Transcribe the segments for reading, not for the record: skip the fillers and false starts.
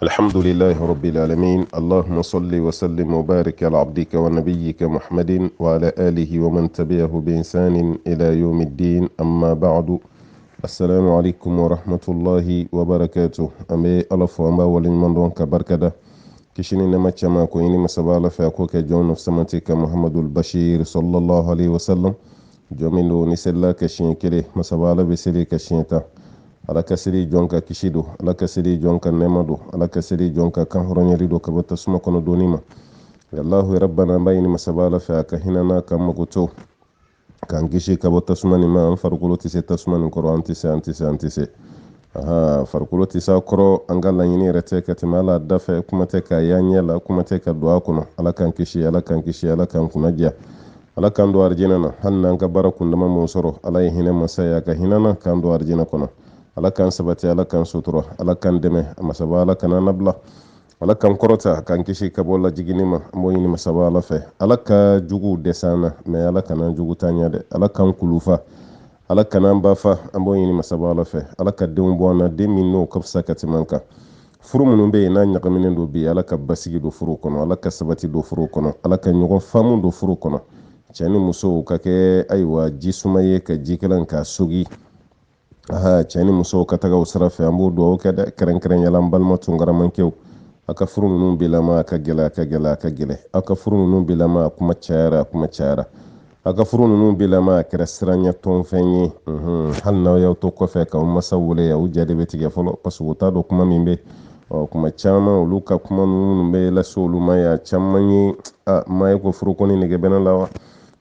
الحمد لله رب العالمين. اللهم صل وسلم وبارك على عبدك ونبيك محمد وعلى آله ومن تبعه بإحسان إلى يوم الدين. أما بعد، السلام عليكم ورحمة الله وبركاته. أمي ألف وما ولن من دون كبركة كشني نما كما كويني مسبالة فأكوك جون سمتك محمد البشير صلى الله عليه وسلم جومينو نسلا كشين كلي مسبالة بسلي كشينتا ala kasiri jonka kishido, ala kasiri jonka nemado, ala kasiri jonka kan horonyarido kabata suma kono donima. Yallahu rabbana bayni masabala fa kahinana kam magoto kan gishi kabata suma ni ma farkuloti se tasuma ni koro antise. Aha farkuloti sa koro angala yini rete katimala dafa kuma te ka yanyela kuma te ka du'a kono ala kan kishi ala kan kunaja. ala kan do arjina hannan ka barakun da mamon soro ala yihina masaya ka hinana kan do arjina kono. ala kan sabati ala kan sutura ala kan deme masaba ala kan nabla ala kan korota kan kishi ka bolla jiginima moyini masaba ala fe ala ka jugu desana me ala kan jugu tanya de ala kan kulufa ala kan bafa moyini masaba ala fe ala ka dem bona de minno kafsa katimanka furu munun be na nyakaminen do bi ala ka basigi do furu kono ala ka sabati do furu kono ala ka nyugo famu do furu kono chani muso ka ke aiwa jisumaye ka jikalan ka sugi aha chani muso kataga usra fe ambu do kada karen yalan balma tungara mankew aka furu nun bilama aka gela aka furu nun bilama kuma chara aka furu nun bilama kresranya ton fenyi hal na yaw to ko fe ka masawule ya ujade betige folo pasuta do kuma mimbe kuma chama uluka kuma nun be la solu maya chamanyi may ko furu ko ni nge benalawa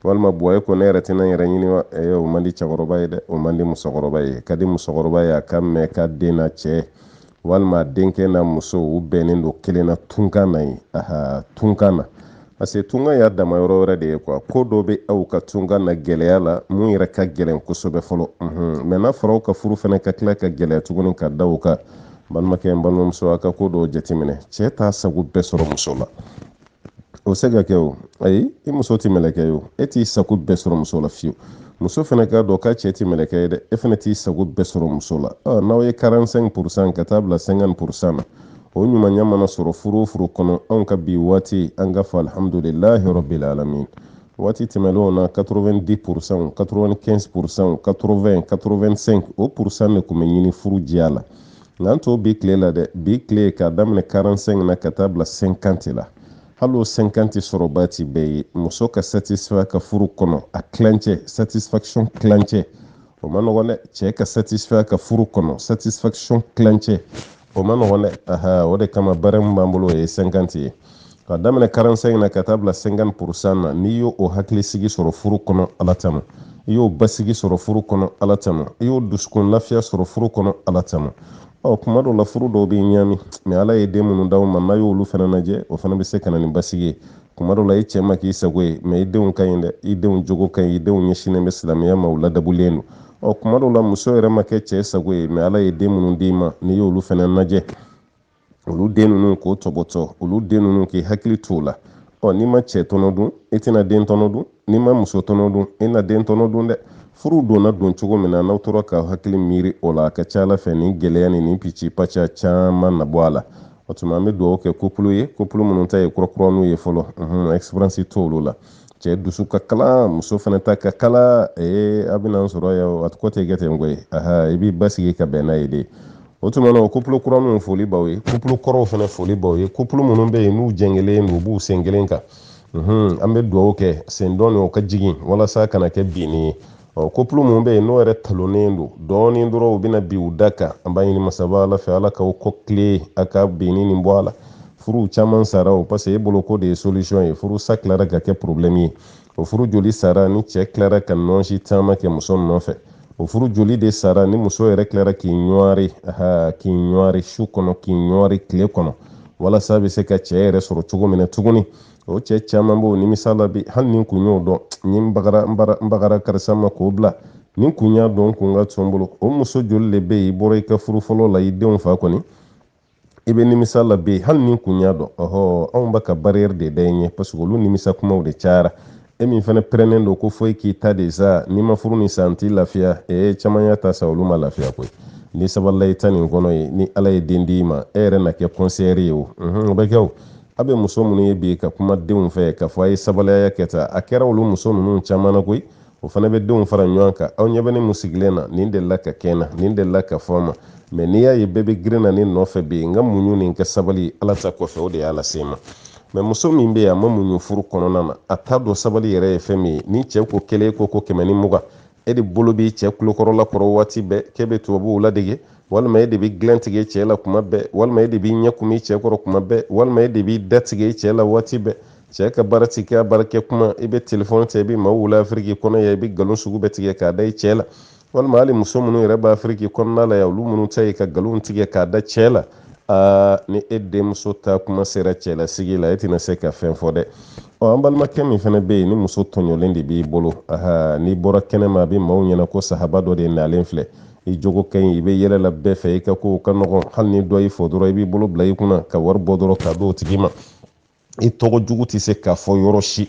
walma boye ko nere tina yere nyini wa eyo mandi chagoroba yede o mandi musogoroba ye kadi musogoroba ya kamme kadde na che walma denke na muso ubenen do kelena tunkana yi tunkana ase tunga ya da mayoro re de ko do be au ka tunga na geleyala mun yere ka gelen kusobe folo mena foro ka furu fene ka kla ka gele tugunin ka dawka balma ke balma muso aka ko do jetimine che ta sagu besoro musola o sega kew ay i muso ti meleke yo eti saku besoro muso la fiu muso fene ka do ka cheti meleke de e fene ti saku besoro muso la na ye 45% ka tabla 50% o nyuma nyama na soro furu kono on ka bi wati anga fa alhamdulillahi rabbil alamin wati timelo na 90%, 95%, 80, 85 o pourcent ne kuma nyini furu jiala nanto bi clé la de bi clé ka damne 45 na ka tabla 50 la halo 50 sorobati be muso ka satisfy ka furu kono a clenche satisfaction clenche o manone che ka satisfy ka furu kono satisfaction clenche o manone aha o de kama barem bambulo e 50 ka damene 45 na katabla 50% ni yo o hakli sigi soro furu kono alatama yo basigi soro furu kono alatama yo duskun lafiya soro furu kono alatama kuma do la furu do bi nyami me ala ye demu ndaw man na yo lu fana naje o fana be se kana ni basige kuma do la ye chema ki sagwe me idewun kayinde idewun jogo kay idewun yeshine me islamiya mawla dabulenu kuma do la muso ere make che sagwe me ala ye demu ndima ni yo lu fana naje olu denu nu ko toboto olu denu nu ki hakili tola ni ma che tonodun etina den tonodun ni ma muso tonodun ina den tonodun de furu dona don cogo mina na toro ka hakili miri ola ka chala fe ni geleya ni pichi pacha chama na bwala otuma me do ke couple mun ta ye krokro no ye folo experience tolo la che dusu ka kala muso fana ta ka kala abina soro ya at kote gete ngwe ibi basigi ka bena ide otuma no couple kro no foli bawe couple kro fana foli bawe couple mun be nu jengele nu bu sengelenka ambe do ke sendon ka jigin wala sa kana ke bini couple mun be no ere talonendo doni ndoro bina biudaka ambaye ni masaba la fe ala ka ko clé aka binini mbwala furu chaman sara o passe e boloko de solution e furu saklara ka ke problème o furu joli sara ni che clara kan non shi tama ke muson no fe o furu joli de sara ni muso ere clara ki nyori shu kono ki nyori clé kono wala sabe se ka che ere soro chugo mena tuguni o che chama bo ni misala bi han nin kunyo do nin bagara karsama ko bla nin kunya don kunga tsombolo o muso jolle be bore ka furu folo la idon fa ko ni ibe ni misala be han nin kunya do on baka barrière de denye parce que lu ni misa kuma de chara min fana prenen do ko foy ki ta de za ni ma furu ni santi lafiya chama ya ta sa uluma lafiya ko ni sabala itani kono ni ala ye den di ma e yɛrɛ na kɛ conseiller ye o o bɛ kɛ o a bɛ muso minnu ye bi ka kuma denw fɛ ka fɔ a ye sabalaya kɛ ta a kɛra olu muso ninnu caman na koyi o fana bɛ denw fara ɲɔgɔn kan aw ɲɛ bɛ ne mun sigilen na nin delila ka kɛ n na nin delila ka fɔ n ma mais n'i y'a ye bɛɛ bɛ girin na ne nɔfɛ bi n ka muɲu ni n ka sabali ala ta kɔfɛ o de y'a lase n ma mais muso min bɛ yen a ma muɲu furu kɔnɔna na a t'a dɔn sabali yɛrɛ ye fɛn min ye ni cɛ ko kelen ko 120 e de bolo b'i cɛ kulokɔrɔla kɔrɔ waati bɛɛ k'e bɛ tubabuw ladege walima e de bɛ dilan tigɛ cɛ la kuma bɛɛ walima e de b'i ɲɛ kumi cɛ kɔrɔ kuma bɛɛ walima e de b'i da tigɛ cɛ la waati bɛɛ cɛ ka baara ti kɛ a baarakɛ kuma i bɛ telefɔni ta i bɛ maaw wele afiriki kɔnɔ yan i bɛ nkalon sugu bɛɛ tigɛ k'a da i cɛ la walima hali muso minnu yɛrɛ bɛ afiriki kɔnɔna la yan olu minnu ta ye ka nkalon tigɛ k'a da cɛ la ni e denmuso ta kuma sera cɛlasigi la e tɛna se ka fɛn fɔ dɛ an balimakɛ min fana bɛ yen ni muso tɔɲɔlen de b'i bolo n'i bɔra kɛnɛma a bɛ maaw ɲɛna ko sahaba dɔ de nalen filɛ i jogo ka ɲi i bɛ yɛlɛla bɛɛ fɛ i ka ko ka nɔgɔn hali ni dɔ y'i fɔ dɔrɔn i b'i bolo bila i kunna ka wari bɔ dɔrɔn k'a d'o tigi ma i tɔgɔ jugu tɛ se k'a fɔ yɔrɔ si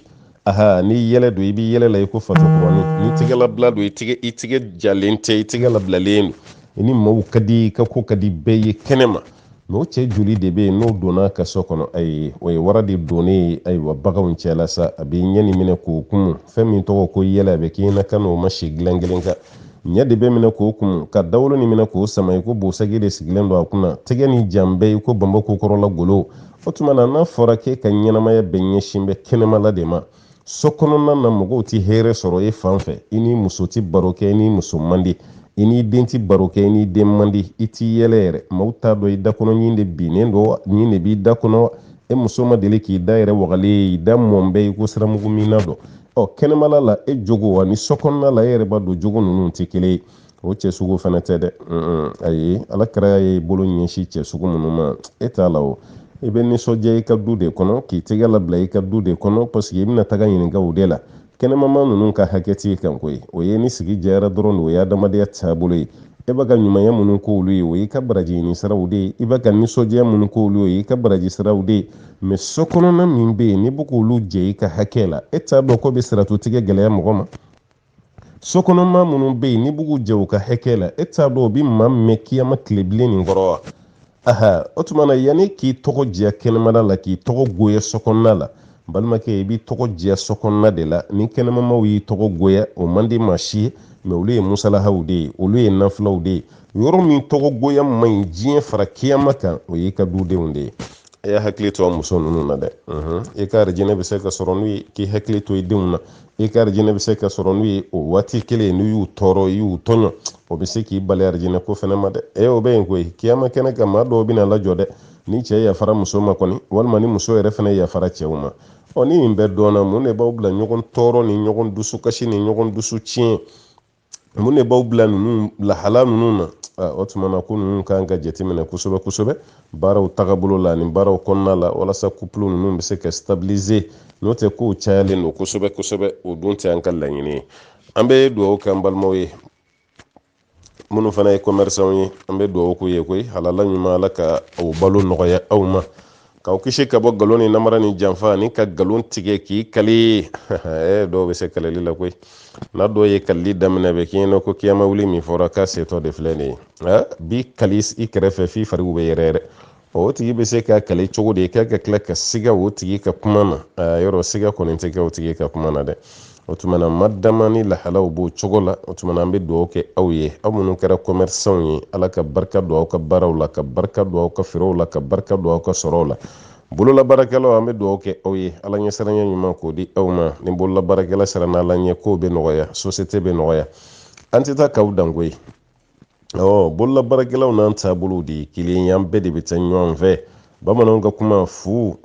n'i yɛlɛ don i b'i yɛlɛ la i ko fatɔkɔrɔni n'i tigɛ labila don i tigɛ jalen tɛ i tigɛ labilalen don ni maaw ka di i ka ko ka di bɛɛ ye kɛnɛma mais o cɛ joli de bɛ yen n'o donna ka so kɔnɔ ayi o ye wara de donnen ayiwa baganw cɛla sa a bɛ ɲɛ nin minɛ k'o kumu fɛn min tɔgɔ ko yɛlɛ a bɛ k'i ɲɛna ka n'o ma si dilan kelen kan ɲɛ de bɛ minɛ k'o kumu ka dawolo nin minɛ k'o sama i ko bosagi de sigilen don a kunna tɛgɛ ni jan bɛɛ i ko banbako kɔrɔla golo o tuma na n'a fɔra k'e ka ɲɛnamaya bɛ ɲɛsin bɛ kɛnɛmala de ma so kɔnɔna na mɔgɔw tɛ hɛrɛ sɔrɔ e fan fɛ i ni muso tɛ baro kɛ i ni muso man di i n'i den ti baro kɛ i n'i den man di i t'i yɛlɛ yɛrɛ maaw t'a dɔn i da kɔnɔ ɲin de binnen don wa ɲin de b'i da kɔnɔ e muso ma deli k'i da yɛrɛ wagalen ye i da mɔn bɛɛ i ko siramugu min na dɔn kɛnɛmala la e jogo ani so kɔnɔna la e yɛrɛ b'a dɔn jogo ninnu tɛ kelen ye o cɛ sugu fana tɛ dɛ ayi ala kɛra ye bolo ɲɛsin cɛ sugu minnu ma e t'a la o i bɛ nisɔndiya i ka du de kɔnɔ k'i tɛgɛ labila i ka du de kɔnɔ parce que i bɛna taga ɲininka o de la kɛnɛmama ninnu ka hakɛ t'i kan koyi o ye ni sigi jɛra dɔrɔn o ye adamadenya taabolo ye e bɛ ka ɲumanya minnu k'olu ye o y'i ka baraji ɲini siraw de ye i bɛ ka nisɔndiya minnu k'olu ye o y'i ka baraji siraw de ye mais so kɔnɔna min bɛ yen n'i bɛ k'olu jɛ i ka hakɛ la e t'a dɔn ko bɛ siratu tigɛ gɛlɛya mɔgɔ ma so kɔnɔma minnu bɛ yen n'i bɛ k'u jɛ u ka hakɛ la e t'a dɔn o bɛ maa mɛn kiyama tile bilen nin kɔrɔ wa o tuma na yanni k'i tɔgɔ diya kɛnɛmana la k'i tɔgɔ goya so kɔnɔna la balimakɛ i b'i tɔgɔ diya so kɔnɔna de la ni kɛnɛmamaw y'i tɔgɔ goya o man di maa si ye mais olu ye musalahaw de ye olu ye nafilaw de ye yɔrɔ min tɔgɔ goya man ɲi diɲɛ fara kiyama kan o y'i ka dudenw de ye e y'a hakili to a muso ninnu na dɛ i ka arijinɛ bɛ se ka sɔrɔ n'u ye k'i hakili to i denw na i ka arijinɛ bɛ se ka sɔrɔ n'u ye o waati kelen n'u y'u tɔɔrɔ i y'u tɔɲɔ o bɛ se k'i bali arijinɛ ko fɛnɛ ma dɛ o bɛ yen koyi kiyama kɛnɛ kan maa dɔw bɛna lajɔ dɛ ni cɛ yafara muso ma kɔni walima ni muso yɛrɛ fɛnɛ yafara cɛw ma ni nin bɛɛ dɔnna mun de b'aw bila ɲɔgɔn tɔɔrɔ ni ɲɔgɔn dusukasi ni ɲɔgɔn dusu tiɲɛ mun de b'aw bila ninnu lahala ninnu na o tuma na ko ninnu kan ka jateminɛ kosɛbɛ kosɛbɛ baaraw tagabolo la ani baaraw kɔnɔna la walasa couple ninnu bɛ se ka stabiliser n'o tɛ kow cayalen don kosɛbɛ kosɛbɛ o dun tɛ an ka laɲini ye an bɛ dugawu kɛ an balimaw ye minnu fana ye commerçant ye an bɛ dugawu k'u ye koyi halala ɲuman ala ka o balo nɔgɔya aw ma k'aw kisi ka bɔ nkalon ni namara ni janfa ani ka nkalon tigɛ k'i kali dɔw bɛ se kaleli la koyi n'a dɔw ye kalili daminɛ bɛ k'i ɲɛna ko kiyama wuli min fɔra k'a setɔ de filɛ nin ye bi kali i kɛrɛfɛ f'i fariw bɛ yɛrɛ yɛrɛ o tigi bɛ se ka kali cogo di k'a ka tila ka siga o tigi ka kuma na yɔrɔ siga kɔni tɛ kɛ o tigi ka kuma na dɛ o tuma na madama ni lahalaw b'o cogo la o tuma na an bɛ dugawu kɛ aw ye aw minnu kɛra commerçant ye ala ka barika don aw ka baaraw la ka barika don aw ka feerew la ka barika don aw ka sɔrɔw la bololabaarakɛlaw an bɛ dugawu kɛ aw ye ala ɲɛsiranya ɲuman k'o di aw ma ni bololabaarakɛla sera n'ala ɲɛ kow bɛ nɔgɔya société bɛ nɔgɔya an tɛ taa k'aw dan koyi bololabaarakɛlaw n'an taabolow de ye kelen ye an bɛɛ de bɛ taa ɲɔgɔn fɛ bamananw ka kuma fu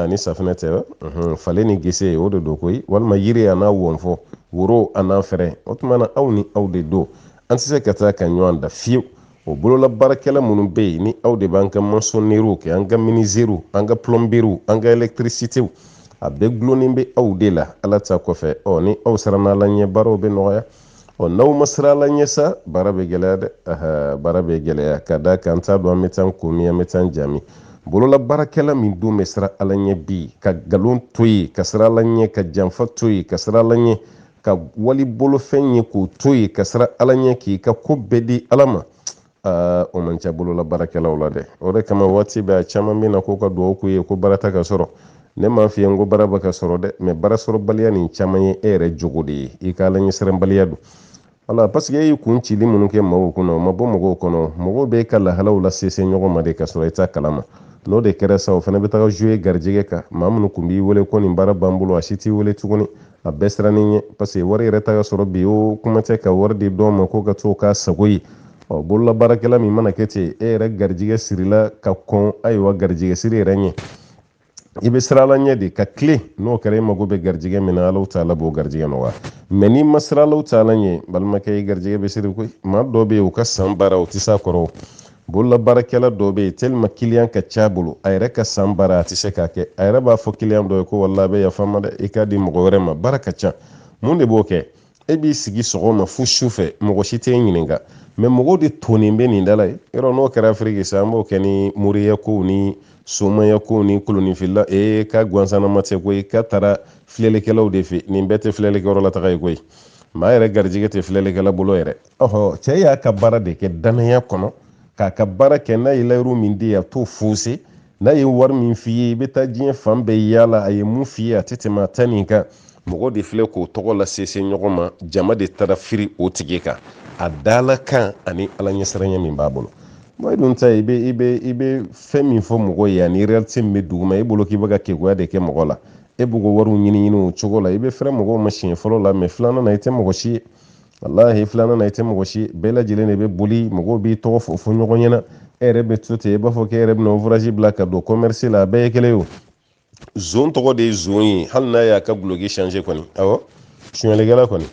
ni safinɛ tɛ fale ni gese o de don koyi walima yiri a n'a wɔnfɔ woro a n'a fɛrɛ o tuma na aw ni aw de don an tɛ se ka taa ka ɲɔgɔn da fiyewu o bololabaarakɛla minnu bɛ yen ni aw de b'an ka maçonneries kɛ an ka menuisiers an ka plombiers an ka électricités a bɛɛ gulonnen bɛ aw de la ala ta kɔfɛ ni aw sera n'ala ɲɛ baaraw bɛ nɔgɔya n'aw ma sira ala ɲɛ sa baara bɛ gɛlɛya dɛ baara bɛ gɛlɛya ka da kan t'a dɔn an bɛ taa komi an bɛ taa jami bololabaarakɛla min don bɛ sira ala ɲɛ bi ka nkalon to yen ka sira ala ɲɛ ka janfa to yen ka sira ala ɲɛ ka wali bolofɛn ye k'o to yen ka sira ala ɲɛ k'i ka ko bɛɛ di ala ma o man ca bolola baarakɛlaw la dɛ. O de kama waati bɛɛ a caman bɛ na ko ka duwawu k'u ye ko baara ta ka sɔrɔ. Ne m'a f'i ye n ko baara bɛ ka sɔrɔ dɛ, mais baara sɔrɔbaliya nin caman ye e yɛrɛ jogo de ye, i ka alaɲɛsiranbaliya don. Wala parce que e y'i kun cili minnu kɛ mɔgɔw kɔnɔ o ma bɔ mɔgɔw kɔnɔ, mɔgɔw bɛ ka lahalaw la sese ɲɔgɔn ma de ka sɔrɔ i t'a kalama. N'o de kɛra sa o fana bɛ taga jouer garijɛgɛ kan, maa minnu kun b'i wele ko nin baara b'an bolo a si t'i wele tuguni, a bɛɛ sirannen ɲɛ parce que wari yɛrɛ ta ka sɔrɔ bi o kuma tɛ ka wari di dɔw ma ko ka to k'a sago ye. Bolola baarakɛla min mana kɛ ten e yɛrɛ garijɛgɛ sirila ka kɔn ayiwa garijɛgɛ siri yɛrɛ ɲɛ, i bɛ sirala ɲɛ de ka tile n'o kɛra e mago bɛ garijɛgɛ min na Alahu taala b'o garijɛgɛ nɔgɔya, mais n'i ma siran Alahu taala ɲɛ balimakɛ i garijɛgɛ bɛ siri koyi. Maa dɔw bɛ yen u ka san baara o tɛ s'a kɔrɔ. Bolola baarakɛla dɔw bɛ yen tellement client ka ca bolo a yɛrɛ ka san baara a tɛ se k'a kɛ, a yɛrɛ b'a fɔ client dɔ ye ko wallahi a bɛ yafa n ma dɛ, i k'a di mɔgɔ wɛrɛ ma, baara ka ca. Mun de b'o kɛ? E b'i sigi sɔgɔma fo su fɛ mɔgɔ si t'e ɲininka, mais mɔgɔw de tonnen bɛ nin da la ye. Yɔrɔ n'o kɛra Afiriki sa an b'o kɛ ni moriya kow ni somaya kow ni kolonifila ka gansanama tɛ koyi, ka taara filɛlikɛlaw de fɛ, nin bɛɛ tɛ filɛlikɛyɔrɔ la taga ye koyi. Maa yɛrɛ garijɛgɛ tɛ filɛlikɛla bolo yɛrɛ. Cɛ y'a ka baara de kɛ danaya kɔnɔ, k'a ka baara kɛ n'a ye layiru min di a t'o faussé, n'a ye wari min f'i ye i bɛ taa diɲɛ fan bɛɛ yaala a ye mun f'i ye a tɛ tɛmɛ a ta nin kan, mɔgɔ de filɛ k'o tɔgɔ la sese ɲɔgɔn ma, jama de taara firi o tigi kan, a dala kan ani ala ɲɛsiranya min b'a bolo. I dun ta i bɛ fɛn min fɔ mɔgɔ ye ani réalité min bɛ duguma, e bolo k'i bɛ ka keguya de kɛ mɔgɔ la, e b'u ka wariw ɲini o cogo la, i bɛ fɛrɛ mɔgɔw ma siɲɛ fɔlɔ la, mais filanan na i tɛ mɔgɔ si ye. Wallahi filanan na i tɛ mɔgɔ si ye, bɛɛ lajɛlen de bɛ boli, mɔgɔw b'i tɔgɔ fɔ ɲɔgɔn ɲɛna, e yɛrɛ bɛ to ten i b'a fɔ k'e yɛrɛ bɛna ouvrage bila ka don commerce la, a bɛɛ ye kelen ye o. Zon tɔgɔ de ye zon ye, hali n'a y'a ka guloki changer kɔni, awɔ suɲɛlikɛla kɔni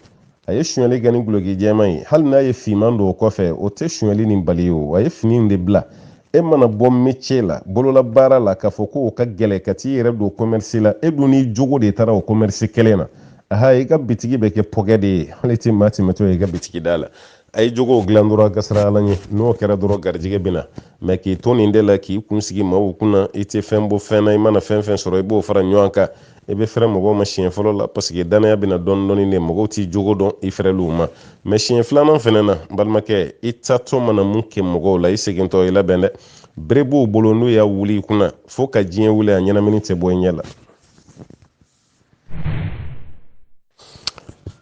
a ye suɲɛli kɛ ni guloki jɛman ye, hali n'a ye finman don o kɔfɛ o tɛ suɲɛli nin bali o, a ye fini in de bila. E mana bɔ métier la, bolola baara la, k'a fɔ ko o ka gɛlɛ ka t'i yɛrɛ don commerce la, e dun ni jogo de taara o commerce kelen na, i ka bitigi bɛ kɛ pɔkɛ de ye, hali tɛ maa tɛmɛtɔ ye i ka bitigi da la. A ye jogow dilan dɔrɔn a ka siran ala ɲɛ, n'o kɛra dɔrɔn garijɛgɛ bɛ na, mais k'i to nin de la k'i kun sigi maaw kunna, i tɛ fɛn bɔ fɛn na, i mana fɛn fɛn sɔrɔ i b'o fara ɲɔgɔn kan, i bɛ fɛrɛ mɔgɔw ma siɲɛ fɔlɔ la parce que danaya bɛna dɔɔni dɔɔni de, mɔgɔw t'i jogo dɔn i fɛrɛliw ma, mais siɲɛ filanan fɛnɛ na balimakɛ i tatɔ mana mun kɛ mɔgɔw la i segintɔ i labɛn dɛ, bere b'u bolo n'u y'a wuli i kunna fo ka diɲɛ wuli a ɲɛnamini tɛ bɔ i ɲɛ la.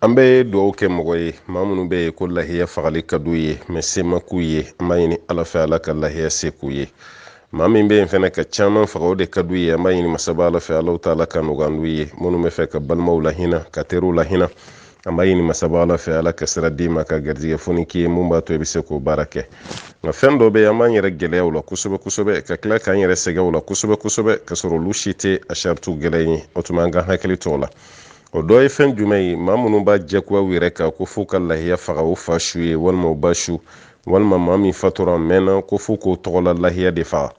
An bɛ duwawu kɛ mɔgɔ ye maa minnu bɛ yen ko lahiya fagali ka d'u ye mais se ma k'u ye, an b'a ɲini ala fɛ ala ka lahiya se k'u ye. Maa min bɛ yen fɛnɛ ka caman faga o de ka d'u ye, an b'a ɲini masaba ala fɛ Alahu taala ka nɔgɔya n'u ye, minnu bɛ fɛ ka balimaw lahinɛ ka teriw lahinɛ, an b'a ɲini masaba ala fɛ ala ka sira d'i ma ka garijɛgɛ foni k'i ye mun b'a to i bɛ se k'o baara kɛ. Nka fɛn dɔ bɛ yen an b'an yɛrɛ gɛlɛya o la kosɛbɛ kosɛbɛ, ka tila k'an yɛrɛ sɛgɛn o la kosɛbɛ kosɛbɛ ka sɔrɔ olu si tɛ a saritiw gɛlɛn ye, o tuma an ka hakili to o la. O dɔ ye fɛn jumɛn ye? Maa minnu b'a jɛkuya u yɛrɛ kan ko f'u ka lahiya faga u fa su ye walima u ba su, walima maa min fatura mɛnna ko f'u k'o tɔgɔla lahiya de faga.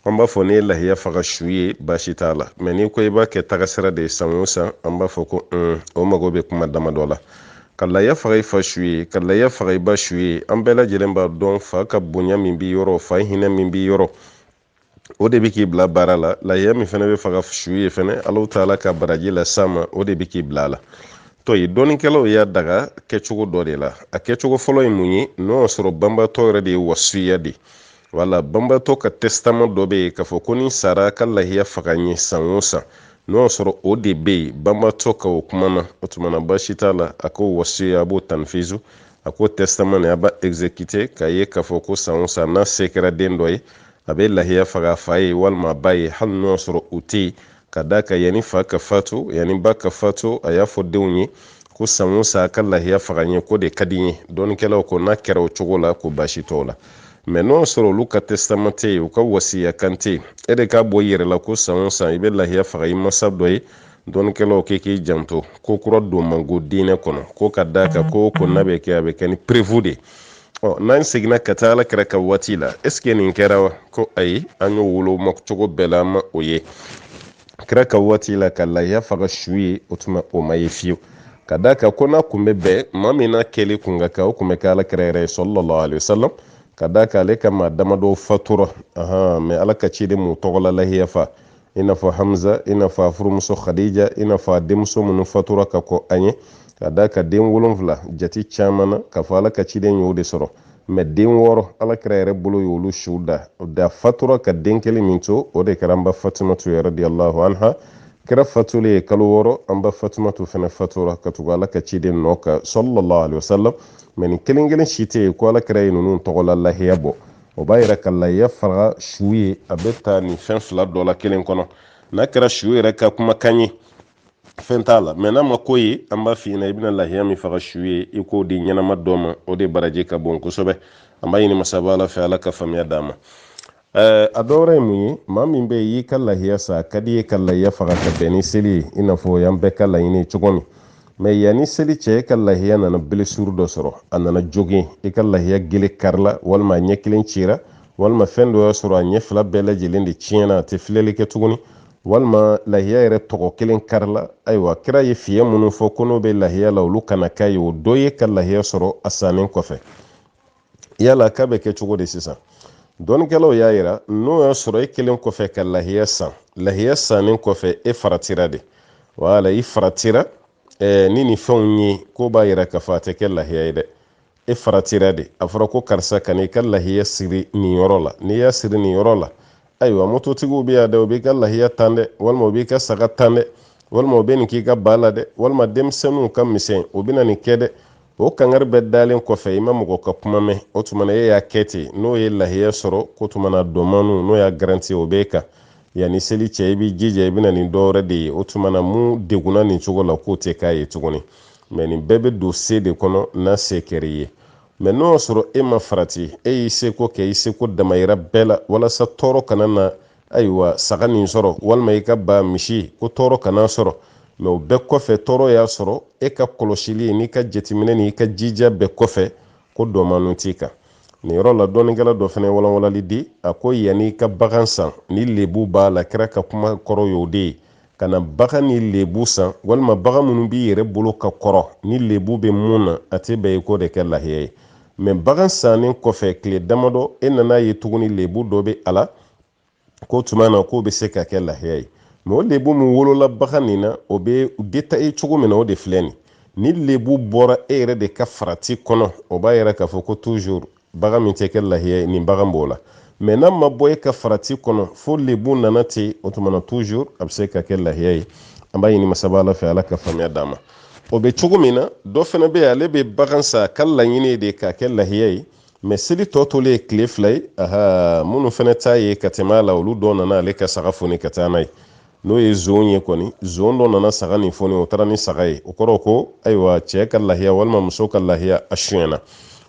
An b'a fɔ n'i ye lahiya faga su ye baasi t'a la, mais n'i ko i b'a kɛ tagasira de ye san o san, an b'a fɔ ko o mago bɛ kuma damadɔ la. Ka lahiya faga i fa su ye, ka lahiya faga i ba su ye, an bɛɛ lajɛlen b'a dɔn fa ka bonya min b'i yɔrɔ, fa hinɛ min b'i yɔrɔ, o de bɛ k'i bila baara la. Lahiya min fɛnɛ bɛ faga su ye fɛnɛ, Alahu taala ka baraji la s'a ma, o de bɛ k'i bila a la. Dɔnnikɛlaw y'a daga kɛcogo dɔ de la. A kɛcogo fɔlɔ ye mun ye? N'o y'a sɔrɔ banbatɔ yɛrɛ de ye wasiya de. Wala banbatɔ ka testament dɔ bɛ yen k'a fɔ ko ni sara ka lahiya faga n ye san o san, n'o y'a sɔrɔ o de bɛ yen banbatɔ ka o kuma na, o tuma na baasi t'a la, a k'o wasiya a b'o tanfizu, a k'o testament a b'a exécuter k'a ye k'a fɔ ko san o san n'a se kɛra den dɔ ye a bɛ lahiya faga a fa ye walima a ba ye, hali n'o y'a sɔrɔ o tɛ yen, ka d'a kan yanni fa ka fatu yanni ba ka fatu a y'a fɔ denw ye ko san o san a ka lahiya faga n ye ko de ka di n ye. Dɔnnikɛlaw ko n'a kɛra o cogo la ko baasi t'o la, mais n'o y'a sɔrɔ olu ka testament tɛ yen, u ka wasiya kan tɛ yen, e de k'a bɔ i yɛrɛ la ko san o san i bɛ lahiya faga i masa dɔ ye, dɔnnikɛlaw k'i janto ko kura don man go diinɛ kɔnɔ, ko ka d'a kan ko n'a bɛ kɛ a bɛ kɛ ni prévu de. N'an seginna ka taa ala kɛra ka waati la, est ce que nin kɛra wa? Ko ayi, an y'o wolo cogo bɛɛ la an ma o ye. Kɛra ka waati la ka lahiya faga su ye, o tuma o ma ye fiyewu, ka d'a kan ko n'a kun bɛ bɛn maa min n'a kɛli kun ka kan o kun bɛ kɛ ala kɛra yɛrɛ ye sallallahu alaihi wasallam, ka d'a kan ale ka maa damadɔ fatura, mais ala ka ciden m'u tɔgɔla lahiya fa, i n'a fɔ Hamza, i n'a fɔ a furumuso Khadija, i n'a fɔ a denmuso minnu fatura ka kɔ an ye, ka d'a kan den 7 jati caman na k'a fɔ ala ka ciden y'o de sɔrɔ, mais den wɔɔrɔ alakira yɛrɛ bolo y'olu siw da fatura ka den kelen min to o de kɛra an ba fatumatu radiyallahu anha kira fatulen kalo wɔɔrɔ an ba fatumatu fɛnɛ fatura ka tugu ala ka ciden nɔ kan sallallahu alaihi wasallam mais nin kelen kelen si tɛ yen ko alakira ye ninnu tɔgɔla lahiya bɔ o b'a yɛrɛ ka lahiya faga su ye a bɛ ta nin fɛn fila dɔ la kelen kɔnɔ n'a kɛra su yɛrɛ ka kumakan ye fɛn t'a la mais n'a ma ko ye an b'a f'i ɲɛna i bɛna lahiya min faga su ye i k'o di ɲɛnama dɔ ma o de baraji ka bon kosɛbɛ an b'a ɲini masaba ala fɛ ala ka faamuya d'a ma a dɔ wɛrɛ ye mun ye maa min bɛ y'i ka lahiya sa a ka di ye ka lahiya faga ka bɛn ni seli ye i n'a fɔ y'an bɛɛ ka laɲini cogo min mais yanni seli cɛ e ka lahiya nana blessure dɔ sɔrɔ a nana jogin i ka lahiya gele karila walima a ɲɛ kelen cira walima fɛn dɔ y'a sɔrɔ a ɲɛ fila bɛɛ lajɛlen de tiɲɛna a tɛ filɛli kɛ tuguni walima lahiya yɛrɛ tɔgɔ kelen karila ayiwa kira ye fiyɛ minnu fɔ ko n'o bɛ lahiya la olu kana k'a ye o dɔ ye ka lahiya sɔrɔ a sannen kɔfɛ yala k'a bɛ kɛ cogo di sisan dɔɔnikɛlaw y'a yira n'o y'a sɔrɔ e kelen kɔfɛ ka lahiya sannen kɔfɛ e faratira de wala i faratira ni nin fɛnw ye ko b'a yira k'a fɔ a tɛ kɛ lahiya ye dɛ e faratira de a fɔra ko karisa ka n'i ka lahiya siri nin yɔrɔ la n'i y'a siri nin yɔrɔ la ayiwa mototigiw bɛ yan dɛ u b'i ka lahiya tan dɛ walima u b'i ka saga tan dɛ walima u bɛ nin k'i ka ba la dɛ walima denmisɛnninw ka misɛn o bɛna nin kɛ dɛ o kangari bɛ dalen kɔfɛ i ma mɔgɔ ka kuma mɛn o tuma na e y'a kɛ ten n'o ye lahiya sɔrɔ ko tuma na dɔmanu n'o y'a garanti o b'e kan yanni seli cɛ i b'i jija i bɛna nin dɔwɛrɛ de ye o tuma na mun degunna nin cogo la k'o tɛ k'a ye tuguni mais nin bɛɛ bɛ don se de kɔnɔ n'a se kɛr'i ye mais n'o y'a sɔrɔ e ma farati e y'i seko kɛ i seko damayira bɛɛ la walasa tɔɔrɔ kana na ayiwa saga nin sɔrɔ walima i ka ba misi ko tɔɔrɔ kana sɔrɔ mais o bɛɛ kɔfɛ tɔɔrɔ y'a sɔrɔ e ka kɔlɔsili n'i ka jateminɛ ni i ka jija bɛɛ kɔfɛ ko dɔmanu t'i kan nin yɔrɔ la dɔɔnikɛla dɔ fana walawalali di a ko yanni i ka bagan san ni lebu b'a la kɛra ka kuma kɔrɔ y'o de ye ka na bagan ni lebu san walima bagan minnu b'i yɛrɛ bolo ka kɔrɔ ni lebu bɛ mun na a tɛ bɛn i k'o de kɛ lahiya ye mais bagan sannen kɔfɛ tile damadɔ e nana ye tuguni lebu dɔ bɛ a la ko tuma na k'o bɛ se ka kɛ lahiya ye mais o lebu min wolola bagan nin na o bɛ détaillé cogo min na o de filɛ nin ni lebu bɔra e yɛrɛ de ka farati kɔnɔ o b'a yɛrɛ k'a fɔ ko toujours bagan min tɛ kɛ lahiya ye nin bagan b'o la mais n'a ma bɔ e ka farati kɔnɔ fo lebu nana ten o tuma na toujours a bɛ se ka kɛ lahiya ye an b'a ɲini masaba ala fɛ ala ka faamuya d'a ma o bɛ cogo min na dɔ fana bɛ yen ale bɛ bagan sa ka laɲini de k'a kɛ lahiya ye mais seli tɔ tolen ye tile fila ye minnu fana t'a ye ka tɛmɛ a la olu dɔw nana ale ka saga foni ka taa n'a ye n'o ye zon ye kɔni zon dɔ nana saga nin foni o taara ni saga ye o kɔrɔ ko ayiwa cɛ ka lahiya walima muso ka lahiya a suyɛnna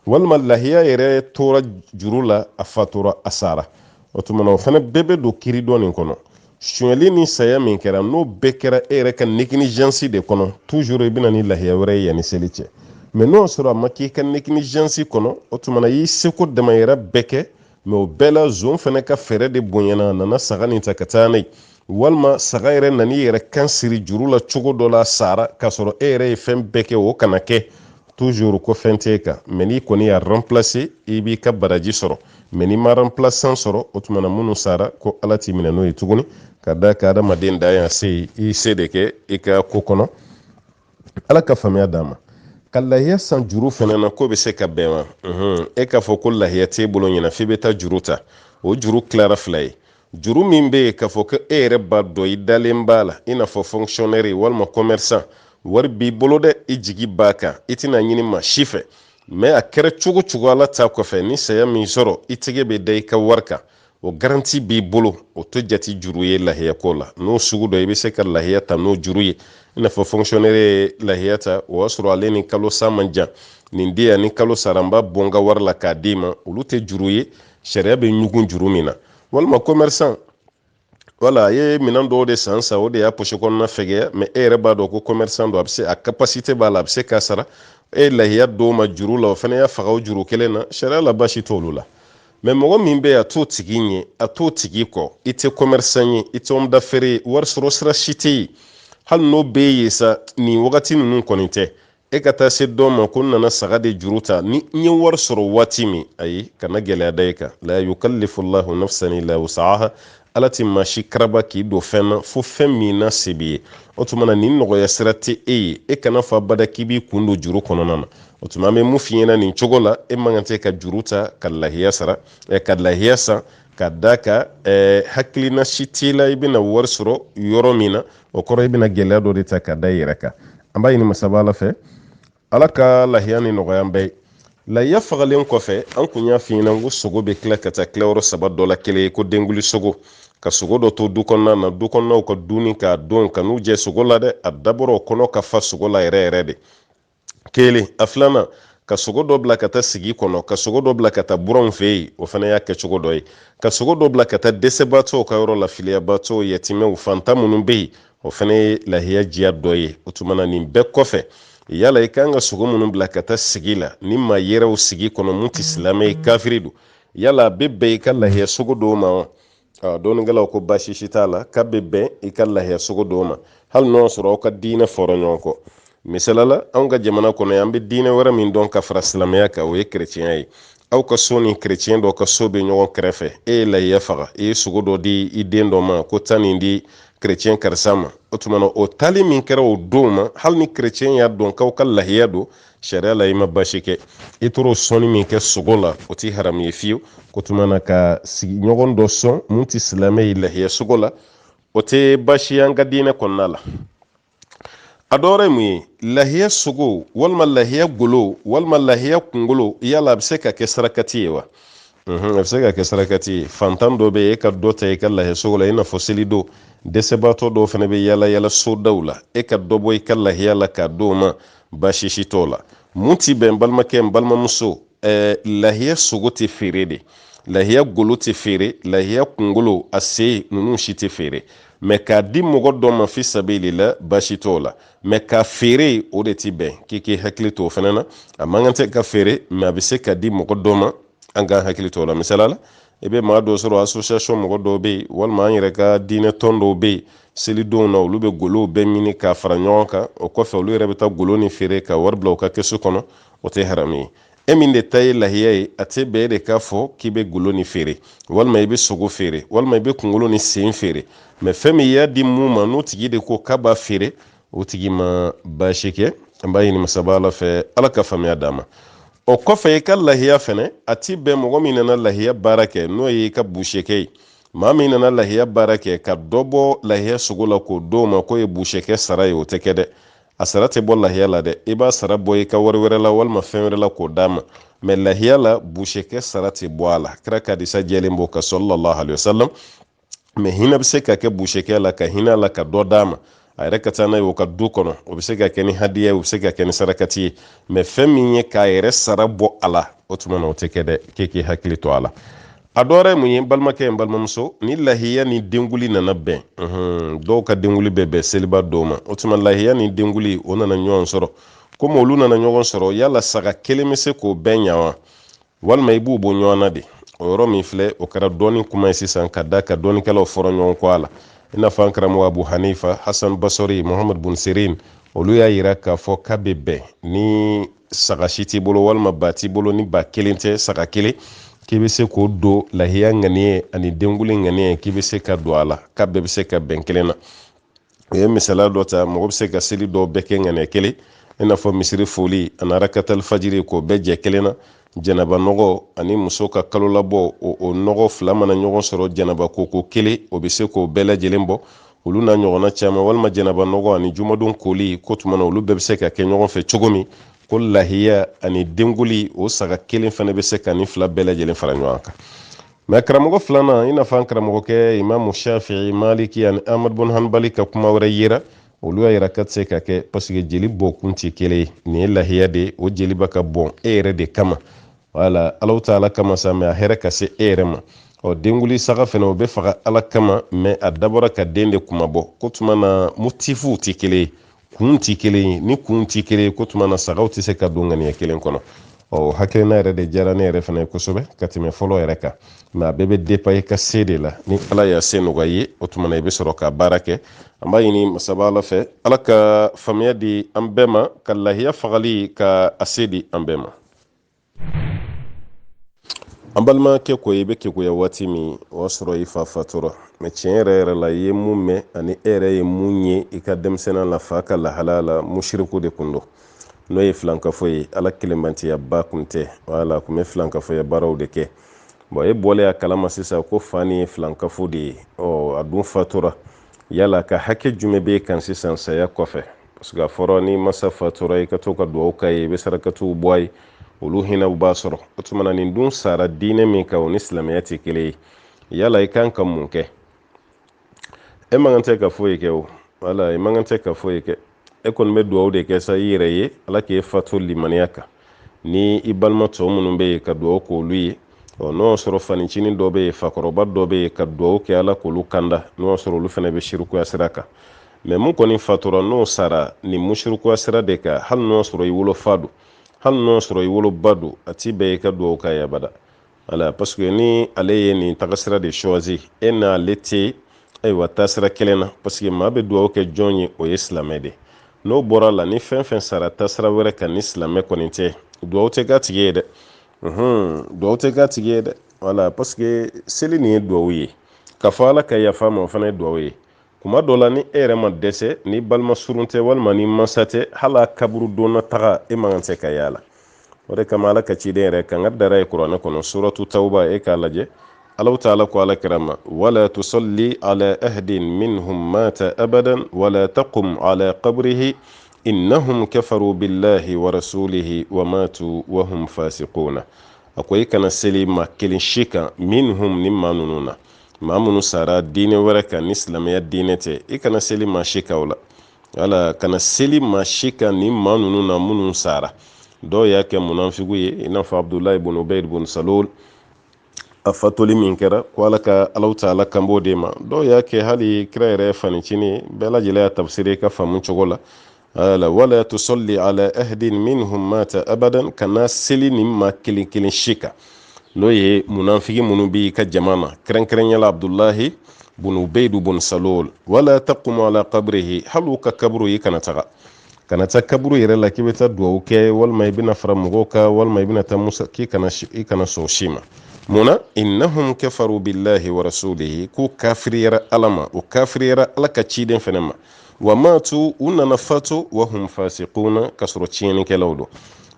walima lahiya yɛrɛ tora juru la a fatura a sara o tuma na o fana bɛɛ bɛ don kiiri dɔ nin kɔnɔ suyɛnli ni saya min kɛra n'o bɛɛ kɛra e yɛrɛ ka négligence de kɔnɔ toujours i bɛna ni lahiya wɛrɛ ye yanni seli cɛ mais n'o sɔrɔ a ma k'i ka négligence kɔnɔ o tuma na i y'i seko damayira bɛɛ kɛ mais o bɛɛ la zon fana ka fɛɛrɛ de bonyana a nana saga nin ta ka taa n'a ye walima saga yɛrɛ nani yɛrɛ kan siri juru la cogo dɔ la sara k'a sɔrɔ e yɛrɛ ye fɛn bɛɛ kɛ o kana kɛ toujours ko fɛn t'e kan mais n'i kɔni y'a remplacer i b'i ka baraji sɔrɔ mais n'i ma remplaçant sɔrɔ o tuma na minnu sara ko ala t'i minɛ n'o ye tuguni ka da ka adamaden da yan se i se de kɛ i ka ko kɔnɔ ala ka faamuya d'a ma ka lahiya san juru fɛnɛ na ko bɛ se ka bɛn wa e k'a fɔ ko lahiya t'e bolo ɲɛna f'i bɛ taa juru ta o juru tilara fila ye juru min bɛ yen k'a fɔ ko e yɛrɛ b'a dɔn i dalen b'a la i n'a fɔ fonctionnaire walima commerçant wari b'i bolo dɛ i jigi b'a kan i tɛna ɲini maa si fɛ mais a kɛra cogo cogo ala ta kɔfɛ ni saya min sɔrɔ i tɛgɛ bɛ da i ka wari kan o garanti b'i bolo o to jate juru ye lahiya ko la n'o sugu dɔ i bɛ se ka lahiya ta n'o juru ye i n'a fɔ fonctionnaire ye lahiya ta o y'a sɔrɔ ale ni kalo sa man jan nin di yan ni kalo sara n b'a bɔ n ka wari la k'a d'i ma olu tɛ juru ye sariya bɛ ɲugun juru min na walima commerçant wala a ye minɛn dɔw de san o de y'a poche kɔnɔna fɛgɛya mais e yɛrɛ b'a dɔn ko commerçant don a bɛ se a capacité b'a la a bɛ se k'a sara e ye lahiya dɔw ma juru la o fana y'a faga o juru kelen na sariya la baasi t'olu la mais mɔgɔ min bɛ yen a t'o tigi ɲɛ a t'o tigi kɔ i tɛ commerçant ye i tɛ homme d'affaires ye wari sɔrɔ sira si tɛ yen hali n'o bɛ yen sa nin wagati ninnu kɔni tɛ e ka taa se dɔ ma ko n nana saga de juru ta ni n ye wari sɔrɔ waati min ayi kana gɛlɛya da i kan la yukallifu llahu nafsan illa wus'aha ala ti maa si karaba k'i don fɛn na fo fɛn min na se b'i ye o tuma na nin nɔgɔya sira tɛ e ye e kana fɔ abada k'i b'i kun don juru kɔnɔna na o tuma an bɛ mun f'i ɲɛna nin cogo la e man kan tɛ ka juru ta ka lahiya sara ka lahiya san ka da ka hakilina si t'i la i bɛna wari sɔrɔ yɔrɔ min na o kɔrɔ i bɛna gɛlɛya dɔ de ta ka da i yɛrɛ kan an b'a ɲini masaba ala fɛ ala ka lahiya ni nɔgɔya an bɛɛ ye lahiya fagalen kɔfɛ an kun y'a f'i ɲɛna ko sogo bɛ tila ka taa tilayɔrɔ saba dɔ la kelen ye ko denguli sogo ka sogo dɔ to du kɔnɔna na du kɔnɔnaw ka dunni k'a don ka n'u jɛ sogo la dɛ a dabɔra o kɔnɔ ka fa sogo la yɛrɛ yɛrɛ de kelen a filanan ka sogo dɔ bila ka taa sigi kɔnɔ ka sogo dɔ bila ka taa buranw fɛ yen o fana y'a kɛcogo dɔ ye ka sogo dɔ bila ka taa dɛsɛbaatɔw ka yɔrɔ la filiyabaatɔw yatimɛw fantan minnu bɛ yen o fana ye lahiya diya dɔ ye o tuma na nin bɛɛ kɔfɛ yala i kan ka sogo minnu bila ka taa sigi la ni maa yɛrɛw sigi kɔnɔ mun tɛ silamɛ ye kafiri don yala a bɛ bɛn i ka lahiya sogo dɔw ma wa dɔɔninkɛlaw ko baasi si t'a la k'a bɛ bɛn i ka lahiya sogo dɔw ma hali n'o y'a sɔrɔ aw ka diinɛ fɔra ɲɔgɔn kɔ misalala anw ka jamana kɔnɔ an bɛ diinɛ wɛrɛ min dɔn ka fara silamɛya kan o ye kerecɛnya ye aw ka so ni kerecɛn dɔ ka so bɛ ɲɔgɔn kɛrɛfɛ e ye lahiya faga e ye sogo dɔ di i den dɔ ma ko taa nin di kerecɛn karisa ma o tuma na o tali min kɛra o don ma hali ni kerecɛn y'a dɔn k'aw ka lahiya don sariya la i ma baasi kɛ i tora o sɔnni min kɛ sogo la o tɛ haramu ye fiyewu o tuma na ka sigiɲɔgɔn dɔ sɔn mun tɛ silamɛ ye lahiya sogo la o tɛ baasi ye an ka diinɛ kɔnɔna la a dɔ wɛrɛ ye mun ye lahiya sogo walima lahiya golo walima lahiya kunkolo yala a bɛ se ka kɛ sarakati ye wa a bɛ se ka kɛ sarakati ye fantan dɔ bɛ yen e ka dɔ ta i ka lahiya sogo la i n'a fɔ selidon dɛsɛbaatɔ dɔw fana bɛ yala yala sodaw la e ka dɔ bɔ i ka lahiya la k'a d'o ma baasi si t'o la mun ti bɛn balimakɛ n balimamuso lahiya sogo tɛ feere de lahiya golo tɛ feere lahiya kunkolo a se ninnu si tɛ feere mɛ k'a di mɔgɔ dɔ ma fi sabilila baasi t'o la mɛ ka feere o de tɛ bɛn k'i k'i hakili to o fana na a man kan tɛ ka feere mɛ a bɛ se ka di mɔgɔ dɔ ma an k'an hakili to o la misalala i bɛ maa dɔ sɔrɔ association mɔgɔ dɔw bɛ yen walima an yɛrɛ ka diinɛ tɔn dɔw bɛ yen selidonw na olu bɛ golow bɛɛ ɲini k'a fara ɲɔgɔn kan o kɔfɛ olu yɛrɛ bɛ taa golo ni feere ka wari bila u ka kɛsu kɔnɔ o tɛ haramu ye e min de ta ye lahiya ye a tɛ bɛn e de k'a fɔ k'i bɛ golo ni feere walima i bɛ sogo feere walima i bɛ kunkolo ni sen feere mɛ fɛn min y'a di mun ma n'o tigi de ko k'a b'a feere o tigi ma baasi kɛ an b'a ɲini masaba ala fɛ ala ka faamuya d'a ma o kɔfɛ i ka lahiya fɛnɛ a ti bɛn mɔgɔ min nana lahiya baara kɛ n'o ye i ka busekɛ ye maa min nana lahiya baara kɛ ka dɔ bɔ lahiya sogo la k'o d'o ma k'o ye busekɛ sara ye o tɛ kɛ dɛ a sara tɛ bɔ lahiya la dɛ i b'a sara bɔ i ka wari wɛrɛ la walima fɛn wɛrɛ la k'o d'a ma mɛ lahiya la busekɛ sara tɛ bɔ a la kira ka hadisa jɛlen b'o kan sallallahu alaihi wasallam mɛ hinɛ bɛ se ka kɛ busekɛ la ka hinɛ a la ka dɔ d'a ma a yɛrɛ ka taa n'a ye o ka du kɔnɔ o bɛ se ka kɛ ni hadiya ye o bɛ se ka kɛ ni sarakati ye mɛ fɛn min ye k'a yɛrɛ sara bɔ a la o tuma na o tɛ kɛ dɛ k'e k'i hakili to a la a dɔ wɛrɛ ye mun ye balimakɛ n balimamuso ni lahiya ni denguli nana bɛn dɔw ka denguli bɛ bɛn seliba dɔw ma o tuma lahiya ni denguli o nana ɲɔgɔn sɔrɔ komi olu nana ɲɔgɔn sɔrɔ yala saga kelen bɛ se k'o bɛɛ ɲa wa walima i b'u bɔ ɲɔgɔn na de o yɔrɔ min filɛ o kɛra dɔɔni kuma ye sisan ka da ka dɔɔnikɛlaw fɔra ɲɔgɔn kɔ a la i n'a fɔ an karamɔgɔ abu hanifa hasan basori muhamad bun sirin olu y'a yira k'a fɔ k'a bɛ bɛn ni saga si t'i bolo walima ba t'i bolo ni ba kelen tɛ saga kelen k'i bɛ se k'o don lahiya ŋaniye ani denguli ŋaniye k'i bɛ se ka don a la k'a bɛɛ bɛ se ka bɛn kelen na o ye misaliya dɔ ta mɔgɔ bɛ se ka seli dɔw bɛɛ kɛ ŋaniya kelen i n'a fɔ misiri foli ani arakatali fajiri k'o bɛɛ jɛ kelen na jɛnaba nɔgɔ ani muso ka kalo labɔ o nɔgɔ fila mana ɲɔgɔn sɔrɔ jɛnaba koko kelen o bɛ se k'o bɛɛ lajɛlen bɔ olu n'a ɲɔgɔnna caman walima jɛnaba nɔgɔ ani jumadon koli ko tuma na olu bɛɛ bɛ se ka kɛ ɲɔgɔn fɛ cogo min ko lahiya ani denguli o saga kelen fana bɛ se ka ni fila bɛɛ lajɛlen fara ɲɔgɔn kan mɛ karamɔgɔ filanan i n'a fɔ an karamɔgɔkɛ imamu shafi'i maliki ani ahmad bin hanbali ka kuma wɛrɛ yira olu y'a yira ka tɛ se ka kɛ paseke jeli bɔ kun tɛ kelen ye nin ye lahiya de o jeliba ka bɔn e yɛrɛ de kama wala alaw ta ala kama sa mɛ a hɛrɛ ka se e yɛrɛ ma denguli saga fana o bɛ faga ala kama mɛ a dabɔra ka den de kuma bɔ ko tuma na motifuw tɛ kelen ye kun tɛ kelen ye ni kun tɛ kelen ye ko tuma na sagaw tɛ se ka don ŋaniya kelen kɔnɔ hakilina yɛrɛ de diyara ne yɛrɛ fana ye kosɛbɛ ka tɛmɛ fɔlɔ yɛrɛ kan mɛ a bɛɛ bɛ depa i ka se de la ni ala y'a se nɔgɔya ye o tuma na i bɛ sɔrɔ ka baara kɛ an b'a ɲini masaba ala fɛ ala ka faamuya di an bɛɛ ma ka lahiya fagali ka a se di an bɛɛ ma an balimakɛ ko i bɛ keguya waati min o y'a sɔrɔ i fa fatura mɛ tiɲɛ yɛrɛ yɛrɛ la i ye mun mɛn ani e yɛrɛ ye mun ye i ka denmisɛnninya la fa ka lahala la mushiriku de kun don n'o ye filankafo ye ala kelenbantiya ba kun tɛ wala kun bɛ filankafoya baaraw de kɛ bon e bɔlen a kalama sisan ko fa ni ye filankafo de ye a dun fatura yala ka hakɛ jumɛn b'e kan sisan saya kɔfɛ parce que a fɔra ni masa fatura i ka to ka dugawu k'a ye i bɛ sarakatiw bɔ a ye olu hinɛw b'a sɔrɔ o tuma na nin dun sara diinɛ min kan o ni silamɛya tɛ kelen ye yala i kan ka mun kɛ e man kan tɛ ka foyi kɛ o wala i man kan tɛ ka foyi kɛ e kɔni bɛ dugawu de kɛ sa i yɛrɛ ye ala k'e fatu limaniya kan ni i balima tɔ minnu bɛ yen ka dugawu k'olu ye n'o y'a sɔrɔ fanicinin dɔ bɛ yen fakɔrɔba dɔ bɛ yen ka dugawu kɛ ala k'olu kanda n'o y'a sɔrɔ olu fana bɛ shirikuya sira kan mɛ mun kɔni fatura n'o sara ni mushirikuya sira de kan hali n'o y'a sɔrɔ i wolofa don hali n'o y'a sɔrɔ i woloba don a ti bɛɛ i ka dugawu k'a ye abada wala parce que ni ale ye nin tagasira de choisi e n'ale tɛ ayiwa taasira kelen na parce que maa bɛ dugawu kɛ jɔn ye o ye silamɛ de n'o bɔra la ni fɛn fɛn sara taasira wɛrɛ kan ni silamɛ kɔni tɛ dugawu tɛ k'a tigi ye dɛ dugawu tɛ k'a tigi ye dɛ wala parce que seli nin ye dugawu ye k'a fɔ ala ka yafa ma o fana ye dugawu ye kuma dɔ la ni e yɛrɛ ma dɛsɛ ni balima surun tɛ walima ni mansa tɛ hali a kaburu donna taga e man kan tɛ ka y'a la o de kama ala ka ciden yɛrɛ kan ka dara ye kuranɛ kɔnɔ suratu tawba e k'a lajɛ alaw taala ko ala kira ma wala tusalli ala ahdin minhum mata abadan wala taqum ala qabrihi innahum kafaru billahi wa rasulihi wa matu wa hum fasiquna ako i kana seli ma kelen si kan minhum ni maa ninnu na maa minnu sara diinɛ wɛrɛ kan ni silamɛya diinɛ tɛ i kana seli maa si kan o la wala kana seli maa si kan ni maa ninnu na minnu sara dɔw y'a kɛ munafigu ye i n'a fɔ abdulahi ibn ubayd ibn salul a fatoli min kɛra ko ala ka alaw ta ala kanbɔ de ma dɔw y'a kɛ hali kira yɛrɛ fanicini bɛɛ lajɛlen y'a tafsiri ka faamu cogo la wala tusalli ala ahdin minhum mata abadan kana seli ni maa kelen kelen si kan n'o ye munafigi minnu b'i ka jama na kɛrɛnkɛrɛnyala abdulahi ibn ubayd ibn salul wala taqumu ala qabrihi hali u ka kaburu i kana taga kana taa kaburu yɛrɛ la k'i bɛ taa dugawu kɛ walima i bɛna fara mɔgɔw kan walima i bɛna taa musa k'i kana sɔn si ma munna innahum kafaru billahi wa rasulihi k'u kafiriyara ala ma o kafiriyara ala ka ciden fɛnɛ ma wa matu u nana fatu wa hum fasiquna ka sɔrɔ tiɲɛnikɛlaw don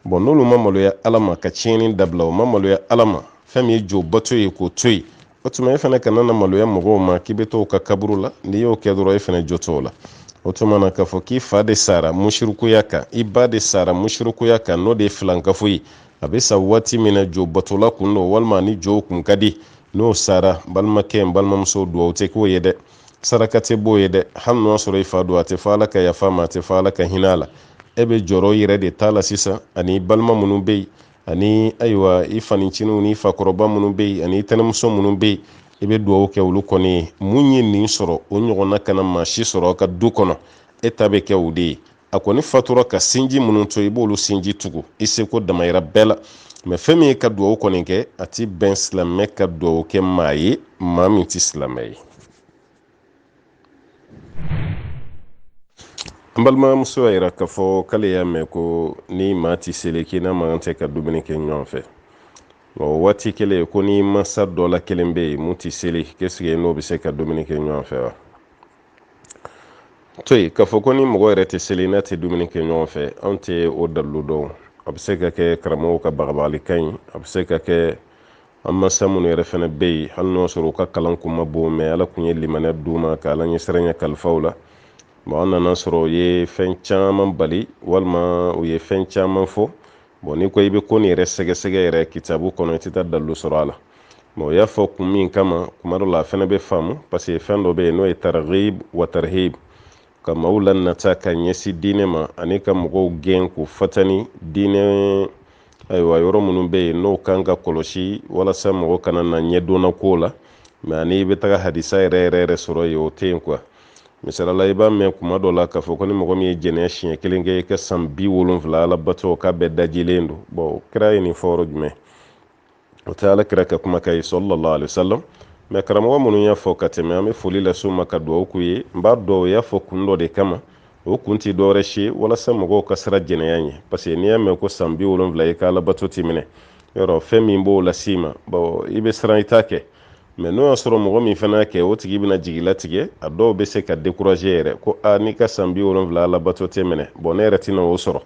bon n'olu ma maloya ala ma ka tiɲɛni dabila o ma maloya ala ma fɛn min ye jo bato ye k'o to yen o tuma e fɛnɛ kana na maloya mɔgɔw ma k'i bɛ to ka kaburu la n'i y'o kɛ dɔrɔn e fɛnɛ jo t'o la o tuma na k'a fɔ k'i fa de sara mushirikuya kan i ba de sara mushirikuya kan n'o de ye filankafo ye a bɛ sa waati min na jo batola kun don walima ni jo kun ka di n'o sara balimakɛ n balimamuso dugawu tɛ k'o ye dɛ saraka tɛ b'o ye dɛ hali n'o y'a sɔrɔ i fa don a tɛ fɔ ala ka yafa ma a tɛ fɔ ala ka hinɛ a la e bɛ jɔrɔ i yɛrɛ de t'a la sisan ani balima minnu bɛ yen ani ayiwa i faniciniw ni fakɔrɔba minnu bɛ yen ani i tɛnɛmuso minnu bɛ yen i bɛ dugawu kɛ olu kɔni ye mun ye nin sɔrɔ o ɲɔgɔnna kana maa si sɔrɔ ka du kɔnɔ e ta bɛ kɛ o de ye a kɔni fatura ka sinji minnu to i b'olu sinji tugu i seko damayira bɛɛ la mɛ fɛn min ye ka dugawu kɔni kɛ a ti bɛn silamɛ ka dugawu kɛ maa ye maa min ti silamɛ ye an balimamuso y'a yira k'a fɔ k'ale y'a mɛn ko ni maa ti seli k'i n'a man kan tɛ ka dumuni kɛ ɲɔgɔn fɛ o waati kelen ko ni masa dɔ la kelen bɛ yen mun ti seli qu'est-ce n'o bɛ se ka dumuni kɛ ɲɔgɔn fɛ wa to yen k'a fɔ ko ni mɔgɔ yɛrɛ tɛ seli n'a tɛ dumuni kɛ ɲɔgɔn fɛ anw tɛ o dalilu dɔn a bɛ se ka kɛ karamɔgɔw ka bagabagalikan ye a bɛ se ka kɛ an masa minnu yɛrɛ fana bɛ yen hali n'o sɔrɔ u ka kalan kun ma bon mɛ ala kun ye limanɛ d'u ma ka ala ɲɛsiranya kalifaw la bon an nana sɔrɔ u ye fɛn caman bali walima u ye fɛn caman fɔ bon ni ko i bɛ ko nin yɛrɛ sɛgɛsɛgɛ yɛrɛ kitabu kɔnɔ i tɛ taa dalilu sɔrɔ a la bon u y'a fɔ kun min kama kuma dɔ la a fana bɛ faamu parce que fɛn dɔ bɛ yen n'o ye targhib wa tarhib ka maaw lanata ka ɲɛsi diinɛ ma ani ka mɔgɔw gɛn k'u fatani diinɛ ayiwa yɔrɔ minnu bɛ yen n'o kan ka kɔlɔsi walasa mɔgɔ kana na ɲɛdɔnna ko la mɛ ani i bɛ taga hadisa yɛrɛ yɛrɛ sɔrɔ yen o tɛ yen quoi misalala i b'a mɛn kuma dɔ la k'a fɔ ko ni mɔgɔ min ye jɛnɛya siɲɛ kelen kɛ i ka san 70 ala bato k'a bɛɛ dajilen don bon kira ye nin fɔ yɔrɔ jumɛn o tɛ ala kira ka kuma ka ye sallallahu alaihi wasallam mɛ karamɔgɔ minnu y'a fɔ ka tɛmɛ an bɛ foli las'u ma ka dugawu k'u ye n b'a dɔn o y'a fɔ kun dɔ de kama o kun tɛ dɔwɛrɛ si walasa mɔgɔw ka sira jɛnɛya ɲɛ parce que n'i y'a mɛn ko san 70 i ka ala bato t'i minɛ yɔrɔ fɛn min b'o las'i ma bon i bɛ siran i t'a kɛ mais n'o y'a sɔrɔ mɔgɔ min fana kɛ o tigi bɛna jigi latigɛ a dɔw bɛ se ka décourager yɛrɛ ko n'i ka san 70 alabato tɛ minɛ bon ne yɛrɛ tɛna o sɔrɔ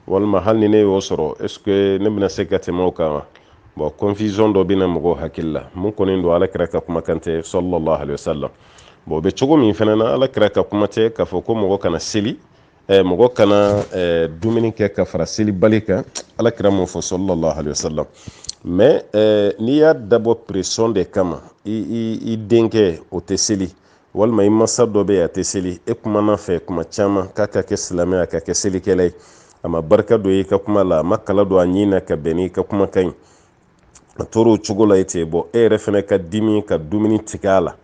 walima hali ni ne y'o sɔrɔ est ce que ne bɛna se ka tɛmɛ o kan wa bon confusion dɔ bɛna mɔgɔw hakili la mun kɔni don alakira ka kumakan tɛ sallallahu alaihi wasallam bon o bɛ cogo min fana na alakira ka kuma tɛ k'a fɔ ko mɔgɔ kana seli mɔgɔ kana dumuni kɛ ka fara selibali kan alakira m'o fɔ sallallahu alaihi wasallam mais n'i y'a dabɔ pression de kama i denkɛ o tɛ seli walima i masa dɔ bɛ yen a tɛ seli e kumana fɛ kuma caman k'a ka kɛ silamɛ a ka kɛ selikɛla ye a ma barika don i ka kuma la a ma kala don a ɲin na ka bɛn n'i ka kumakan ye a tora o cogo la ten bɔn e yɛrɛ fana ka dimi ka dumuni tigɛ a la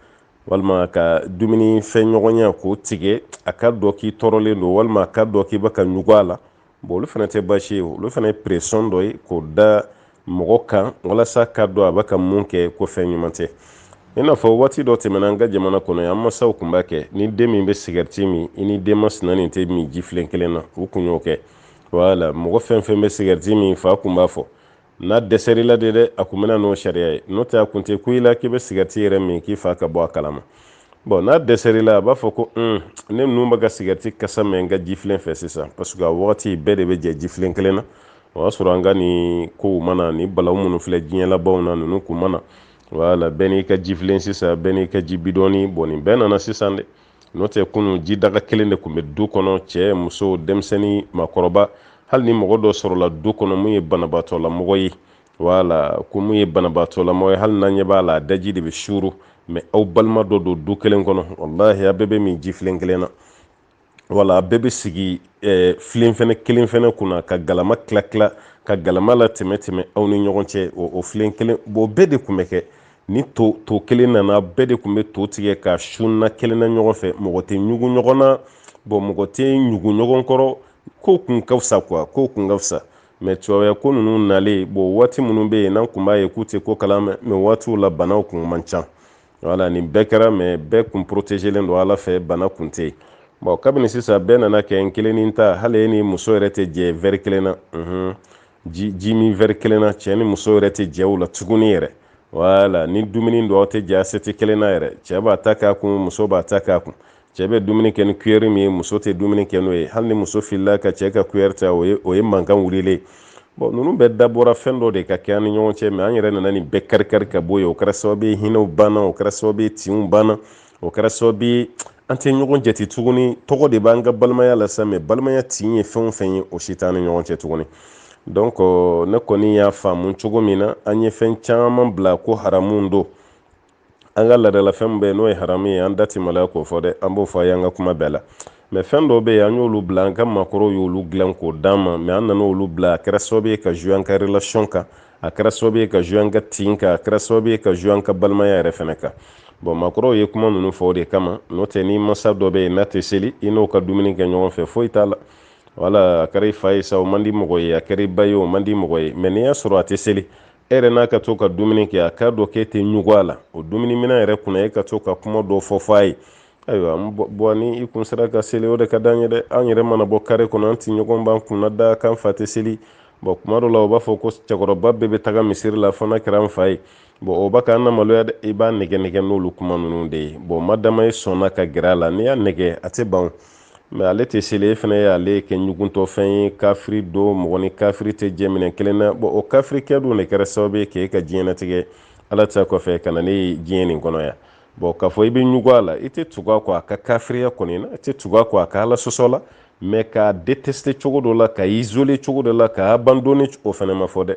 walima ka dumuni fɛn ɲɔgɔnya k'o tigɛ a ka dɔ k'i tɔɔrɔlen don walima a ka dɔ k'i bɛ ka ɲugu a la bon olu fana tɛ baasi ye olu fana ye pression dɔ ye k'o da mɔgɔ kan walasa ka dɔ a bɛ ka mun kɛ ko fɛn ɲuman tɛ i n'a fɔ waati dɔ tɛmɛna an ka jamana kɔnɔ yan an masaw tun b'a kɛ ni den min bɛ sigarɛti min i ni den masina nin tɛ min jifilen kelen na u kun y'o kɛ wala mɔgɔ fɛn fɛn bɛ sigarɛti min fa kun b'a fɔ n'a dɛsɛrila de dɛ a kun bɛna n'o sariya ye n'o tɛ a kun tɛ ku i la k'i bɛ sigarɛti yɛrɛ min k'i fa ka bɔ a kalama bon n'a dɛsɛrila a b'a fɔ ko ne ninnu bɛ ka sigarɛti kasa mɛn n ka jifilen fɛ sisan parce que a wagati bɛɛ de bɛ jɛ jifilen kelen na o y'a sɔrɔ an ka nin kow mana ni balawu minnu filɛ diɲɛ labanw na ninnu kun mana wala bɛɛ n'i ka jifilen sisan bɛɛ n'i ka ji bidɔni bon nin bɛɛ nana sisan dɛ n'o tɛ kunun ji daga kelen de kun bɛ du kɔnɔ cɛ muso denmisɛnnin maakɔrɔba hali ni mɔgɔ dɔ sɔrɔla du kɔnɔ mun ye banabaatɔla mɔgɔ ye wala ko mun ye banabaatɔla mɔgɔ ye hali n'an ɲɛ b'a la a daji de bɛ suuru mais aw balima dɔ don du kelen kɔnɔ wallahi a bɛɛ bɛ min jifilen kelen na wala a bɛɛ bɛ sigi filen fɛnɛ kelen fɛnɛ kunna ka galama tila tila ka galama la tɛmɛ aw ni ɲɔgɔn cɛ o filen kelen bon bɛɛ de kun bɛ kɛ ni to kelen nana bɛɛ de kun bɛ to tigɛ ka sunna kelen na ɲɔgɔn fɛ mɔgɔ tɛ ɲugu ɲɔgɔn na bon mɔgɔ tɛ ɲugu ɲɔgɔn kɔrɔ ko kun ka fisa quoi ko kun ka fisa mais tubabuya ko ninnu nalen bon waati minnu bɛ yen n'an kun b'a ye k'u tɛ ko kalama mais waatiw la banaw kun man ca wala nin bɛɛ kɛra mais bɛɛ kun protégelen don ala fɛ bana kun tɛ yen bon kabini sisan bɛɛ nana kɛ n kelen ta hali e ni muso yɛrɛ tɛ jɛ verre kelen na ji min verre kelen na cɛ ni muso yɛrɛ tɛ jɛ o la tuguni yɛrɛ wala ni dumuni don aw tɛ jɛ aseti kelen na yɛrɛ cɛ b'a ta k'a kun muso b'a ta k'a kun cɛ bɛ dumuni kɛ ni cuillère min ye muso tɛ dumuni kɛ n'o ye hali ni muso filila ka cɛ ka cuillère ta o ye mankan wulilen bon ninnu bɛɛ dabɔra fɛn dɔ de ka kɛ an ni ɲɔgɔn cɛ mais an yɛrɛ nana nin bɛɛ kari-kari ka bɔ yen o kɛra sababu ye hinɛw banna o kɛra sababu ye tinw banna o kɛra sababu ye an tɛ ɲɔgɔn jate tuguni tɔgɔ de b'an ka balimaya la sa mais balimaya tin ye fɛn o fɛn ye o si t'an ni ɲɔgɔn cɛ tuguni donc ne kɔni y'a faamu cogo min na an ye fɛn caman bila ko haramun don an ka ladala fɛn bɛɛ n'o ye haramu ye an da ti maloya k'o fɔ dɛ an b'o fɔ a ye an ka kuma bɛɛ la mais fɛn dɔw bɛ yen an y'olu bila an ka maakɔrɔw y'olu dilan k'o d'an ma mais an nana olu bila a kɛra sababu ye ka jouer an ka relation kan a kɛra sababu ye ka jouer an ka tin kan a kɛra sababu ye ka jouer an ka balimaya yɛrɛ fɛnɛ kan bon maakɔrɔw ye kuma ninnu fɔ o de kama n'o tɛ ni masa dɔ bɛ yen n'a tɛ seli i n'o ka dumuni kɛ ɲɔgɔn fɛ foyi t'a la wala a kɛra i fa ye sa o man di mɔgɔ ye a kɛra i ba ye o man di mɔgɔ ye mais n'i y'a sɔrɔ a tɛ seli e yɛrɛ n'a ka to ka dumuni kɛ a k'a dɔn k'e tɛ ɲugu a la o dumuni minɛn yɛrɛ kunna e ka to ka kuma dɔ fɔ a ye ayiwa bɔn ni i kun sera ka seli o de ka d'an ye dɛ an yɛrɛ mana bɔ kare kɔnɔ an ti ɲɔgɔn b'an kunna da k'an fa tɛ seli bon kuma dɔ la o b'a fɔ ko cɛkɔrɔba bɛɛ bɛ taga misiri la fo n'a kɛra an fa ye bon o b'a k'an na maloya dɛ i b'a nɛgɛ nɛgɛ n'olu kuma ninnu de ye bon madama i sɔnna ka gɛrɛ a la n'i y'a nɛgɛ a tɛ ban mais ale tɛ seli e fana ye ale kɛ ɲuguntɔ fɛn ye kafiri don mɔgɔ ni kafiri tɛ jɛ minɛn kelen na bon o kafirikɛ dun de kɛra sababu ye k'e ka diɲɛnatigɛ ala ta kɔfɛ ka na ne ye diɲɛ nin kɔnɔ yan bon k'a fɔ i bɛ ɲugu a la i tɛ tugu a kɔ a ka kafiriya kɔni na i tɛ tugu a kɔ a ka ala sɔsɔ la mais k'a détester cogo dɔ la ka isoler cogo dɔ la ka abandonner o fana ma fɔ dɛ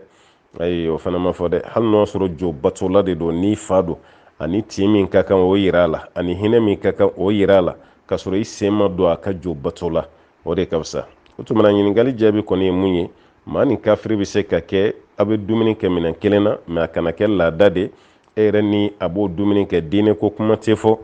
ayi o fana ma fɔ dɛ hali n'o y'a sɔrɔ jo batola de don n'i fa don ani tin min ka kan o yira a la ani hinɛ min ka kan o yira a la ka sɔrɔ i sen ma don a ka jo bato la o de ka fisa o tuma na ɲininkali jaabi kɔni ye mun ye maa ni kafiri bɛ se ka kɛ a bɛ dumuni kɛ minɛn kelen na mais a kana kɛ laada de e yɛrɛ ni a b'o dumuni kɛ diinɛ ko kuma tɛ fɔ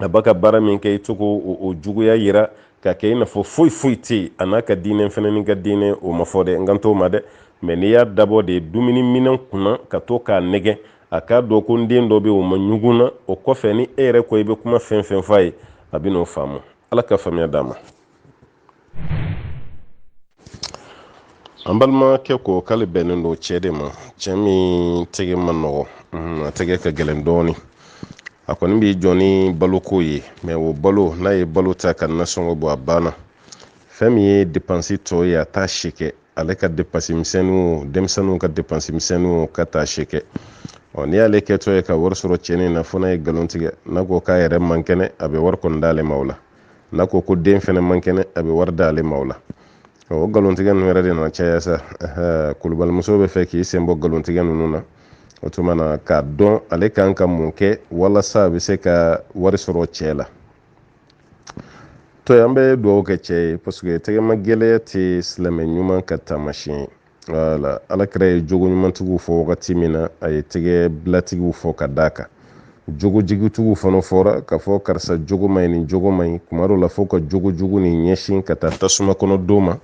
a b'a ka baara min kɛ i to k'o juguya yira ka kɛ i n'a fɔ foyi foyi tɛ yen a n'a ka diinɛ fana ni ka diinɛ o ma fɔ dɛ n kan t'o ma dɛ mais n'i y'a dabɔ de dumuni minɛn kunna ka to k'a nɛgɛ a k'a dɔn ko n den dɔ bɛ yen o ma ɲugun na o kɔfɛ ni e yɛrɛ ko i bɛ kuma fɛn fɛn f'a ye a bɛ n'o faamu ala ka faamuya d'a ma an balimakɛ ko k'ale bɛnnen don cɛ de ma cɛ min tɛgɛ ma nɔgɔ a tɛgɛ ka gɛlɛn dɔɔni. A kɔni b'i jɔ ni baloko ye, mais o balo n'a ye balo ta ka nasɔngɔ bɔ a banna. Fɛn min ye dépense tɔ ye a t'a si kɛ, ale ka dépense misɛnninw denmisɛnninw ka dépense misɛnninw ka t'a si kɛ. N'i y'ale kɛtɔ ye ka wari sɔrɔ cɛnni na fo n'a ye nkalon tigɛ, n'a ko k'a yɛrɛ man kɛnɛ a bɛ wari kɔni d'ale ma o la, n'a ko ko den fɛnɛ man kɛnɛ a bɛ wari d'ale ma o la. O nkalontigɛ ninnu yɛrɛ de nana caya sa. Kulubalimuso bɛ fɛ k'i sen bɔ nkalontigɛ ninnu na, o tuma na k'a dɔn ale kan ka mun kɛ walasa a bɛ se ka wari sɔrɔ cɛ la. To an bɛ dugawu kɛ cɛ ye parce que tɛgɛma gɛlɛya tɛ silamɛ ɲuman ka taamasiyɛn ye. Voilà, Alakira ye jogo ɲumantigiw fɔ wagati min na a ye tɛgɛ bilatigiw fɔ ka d'a kan. Jogojugutigiw fana fɔra ka fɔ karisa jogo man ɲi ni jogo man ɲi, kuma dɔw la fo ka jogojugu ni ɲɛsin ka taa tasuma kɔnɔ don ma,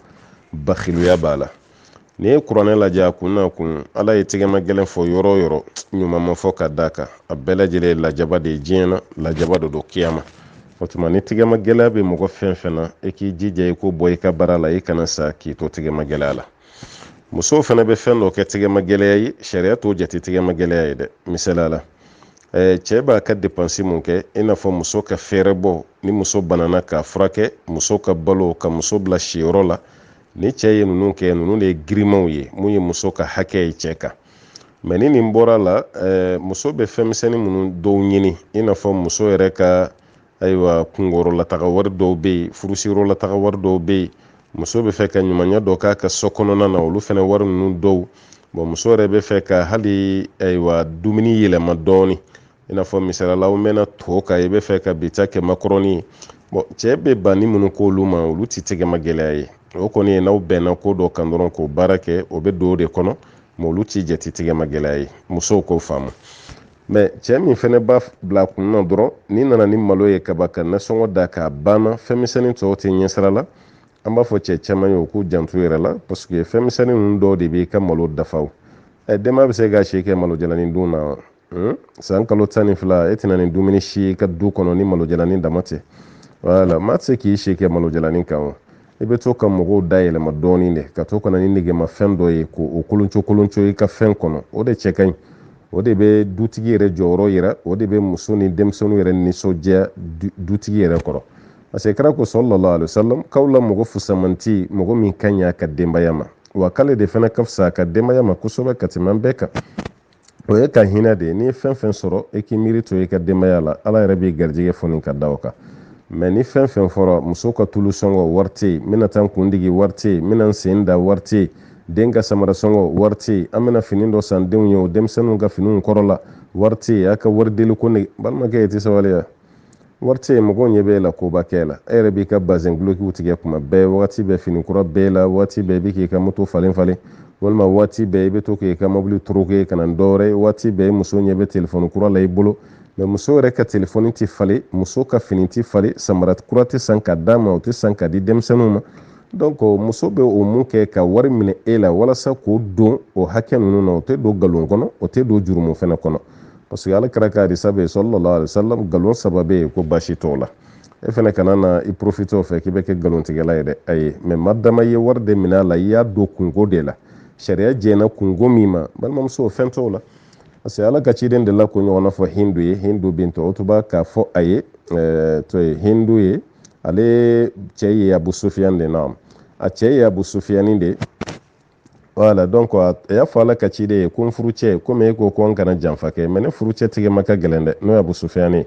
bakhiluya b'a la. N'i ye kuranɛ lajɛ a kun na kun, Ala ye tɛgɛma gɛlɛn fɔ yɔrɔ o yɔrɔ ɲuman ma fɔ ka d'a kan. A bɛɛ lajɛlen ye lajaba de ye diɲɛ na, lajaba de don kiyama. O tuma ni tɛgɛma gɛlɛya bɛ mɔgɔ fɛn fɛn na, i k'i jija i ko bɔ i ka baara la, i kana sa k'i to tɛgɛma gɛlɛya la. Musow fana bɛ fɛn dɔ kɛ tɛgɛma gɛlɛya ye, sariya t'o jate tɛgɛma gɛlɛya ye dɛ. Misaliya la, cɛ b'a ka dépense mun kɛ i n'a fɔ muso ka fɛɛrɛ bɔ, ni muso banana k'a furakɛ, muso ka balo ka muso bila siyɔrɔ la, ni cɛ ye ninnu kɛ, ninnu de ye girimanw ye mun ye muso ka hakɛ ye cɛ kan. Mais ni nin bɔra la, muso bɛ fɛnmisɛnnin minnu dɔw ɲini i n'a fɔ muso yɛrɛ ka ayiwa kunkɔrɔlataga wari dɔw bɛ yen, furusiyɔrɔlataga wari dɔw bɛ yen, muso bɛ fɛ ka ɲumanya dɔ k'a ka so kɔnɔna na, olu fɛnɛ wari ninnu dɔw, muso yɛrɛ bɛ fɛ ka hali ayiwa dumuni yɛlɛma dɔɔni i n'a fɔ misalala aw mɛna to kan i bɛ fɛ ka bi ta kɛ makɔrɔni ye. Cɛ bɛ banni minnu k'olu ma olu ti tɛgɛma gɛlɛya ye. O kɔni ye n'aw bɛnna ko dɔ kan dɔrɔn k'o baara kɛ, o bɛ don o de kɔnɔ, mais olu ti jate tɛgɛma gɛlɛya ye. Musow k'o faamu. Mais cɛ min fɛnɛ b'a bila kun na dɔrɔn ni nana ni malo ye kaba ka nasɔngɔ da k'a banna, fɛnmisɛnnin tɔw tɛ ɲɛsira la, an b'a fɔ cɛ caman ye u k'u janto yɛrɛ la parce que fɛnmisɛnnin ninnu dɔw de b'i ka malo dafa o. Denba bɛ se ka si kɛ malo jalanin dun na san kalo 12 e tɛna nin dumuni si i ka du kɔnɔ ni malo jalanin dama tɛ. Voilà, maa tɛ se k'i si kɛ malo jalanin kan o. I bɛ to ka mɔgɔw da yɛlɛma dɔɔni de, ka to ka na ni negemafɛn dɔ ye k'o kolonco i ka fɛn kɔnɔ, o de cɛ ka ɲi. O de bɛ dutigi yɛrɛ jɔyɔrɔ yira, o de bɛ muso ni denmisɛnninw yɛrɛ nisɔndiya dutigi yɛrɛ kɔrɔ. Parce que kira ko sallallahu alaihi wasallam k'aw la mɔgɔ fusamanti mɔgɔ min ka ɲi a ka denbaya ma, wa k'ale de fana ka fisa a ka denbaya ma kosɛbɛ ka tɛmɛ an bɛɛ kan. O ye ka hinɛ de ye, n'i ye fɛn fɛn sɔrɔ i k'i miiri to i ka denbaya la, Ala yɛrɛ b'i garijɛgɛ foni ka da o kan. Mais ni fɛn fɛn fɔra muso ka tulu sɔngɔ wari tɛ yen, n bɛna taa n kun digi wari tɛ yen, n bɛna n sen da wari tɛ yen, den ka samara sɔngɔ wari tɛ yen, an bɛna fini dɔ san denw ye o denmisɛnninw ka finiw kɔrɔ la wari tɛ yen, a ka wari deli ko nege, balimakɛ i tɛ sabaliya. Wari tɛ yen mɔgɔw ɲɛ b'e la koba kɛ la, e yɛrɛ b'i ka bazɛn gulokiw tigɛ kuma bɛɛ, wagati bɛɛ fini kura bɛɛ la, wagati bɛɛ i bɛ k'i ka moto falen falen, walima wagati bɛɛ i bɛ to k'i ka mobili toroke ka na dɔwɛrɛ ye, wagati bɛɛ muso ɲɛ bɛ telefɔni kura la i bolo. Mais muso yɛrɛ ka telefɔni tɛ falen, muso ka fini tɛ falen, samara kura tɛ san ka d'a ma, o tɛ san ka di denmisɛnninw ma. Donc muso bɛ o mun kɛ ka wari minɛ e la walasa k'o don o hakɛ ninnu na, o tɛ don nkalon kɔnɔ, o tɛ don jurumu fɛnɛ kɔnɔ. Parce que Alakira ka hadisa bɛ yen sallallahu alaihi wasallam nkalon 3 bɛ yen ko baasi t'o la. E fɛnɛ kana na i profite o fɛ k'i bɛ kɛ nkalontigɛla ye dɛ, ayi. Mais madama i ye wari de minɛ a la, i y'a don kungo de la. Sariya jɛnna kungo min ma, balimamuso o fɛn t'o la. Parce que Ala ka ciden de la ko ɲɔgɔnna fɔ Hindu ye, Hindu bint Utuba k'a fɔ a ye, to ye Hindu ye, ale cɛ ye Abu Sufyan de na. A cɛ ye Abu Sufyan de. Voilà, donc a y'a fɔ Ala ka ciden ye ko n furu cɛ komi e ko ko n kana janfa kɛ, mais ne furu cɛ tigɛ ka gɛlɛn dɛ, n'o ye Abu Sufyan ye.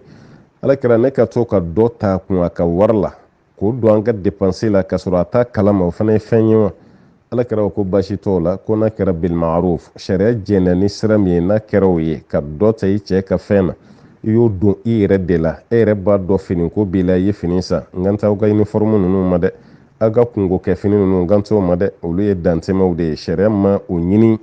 Ala kɛra ne ka to ka dɔ ta kun a ka wari la, k'o don an ka dépense la ka sɔrɔ a t'a kalama, o fana ye fɛn ye wa? Ala kɛra ko baasi t'o la, ko n'a kɛra bil ma'ruf, sariya jɛnna ni sira min ye n'a kɛra o ye, ka dɔ ta i cɛ ka fɛn na, i y'o don i yɛrɛ de la, e yɛrɛ b'a dɔn fini ko b'i la, i ye fini san, n kan t'aw ka uniforme ninnu ma dɛ, aw ka kungo kɛ fini ninnu n kan t'o ma dɛ, olu ye dantɛmɛw de ye, sariya ma o ɲini,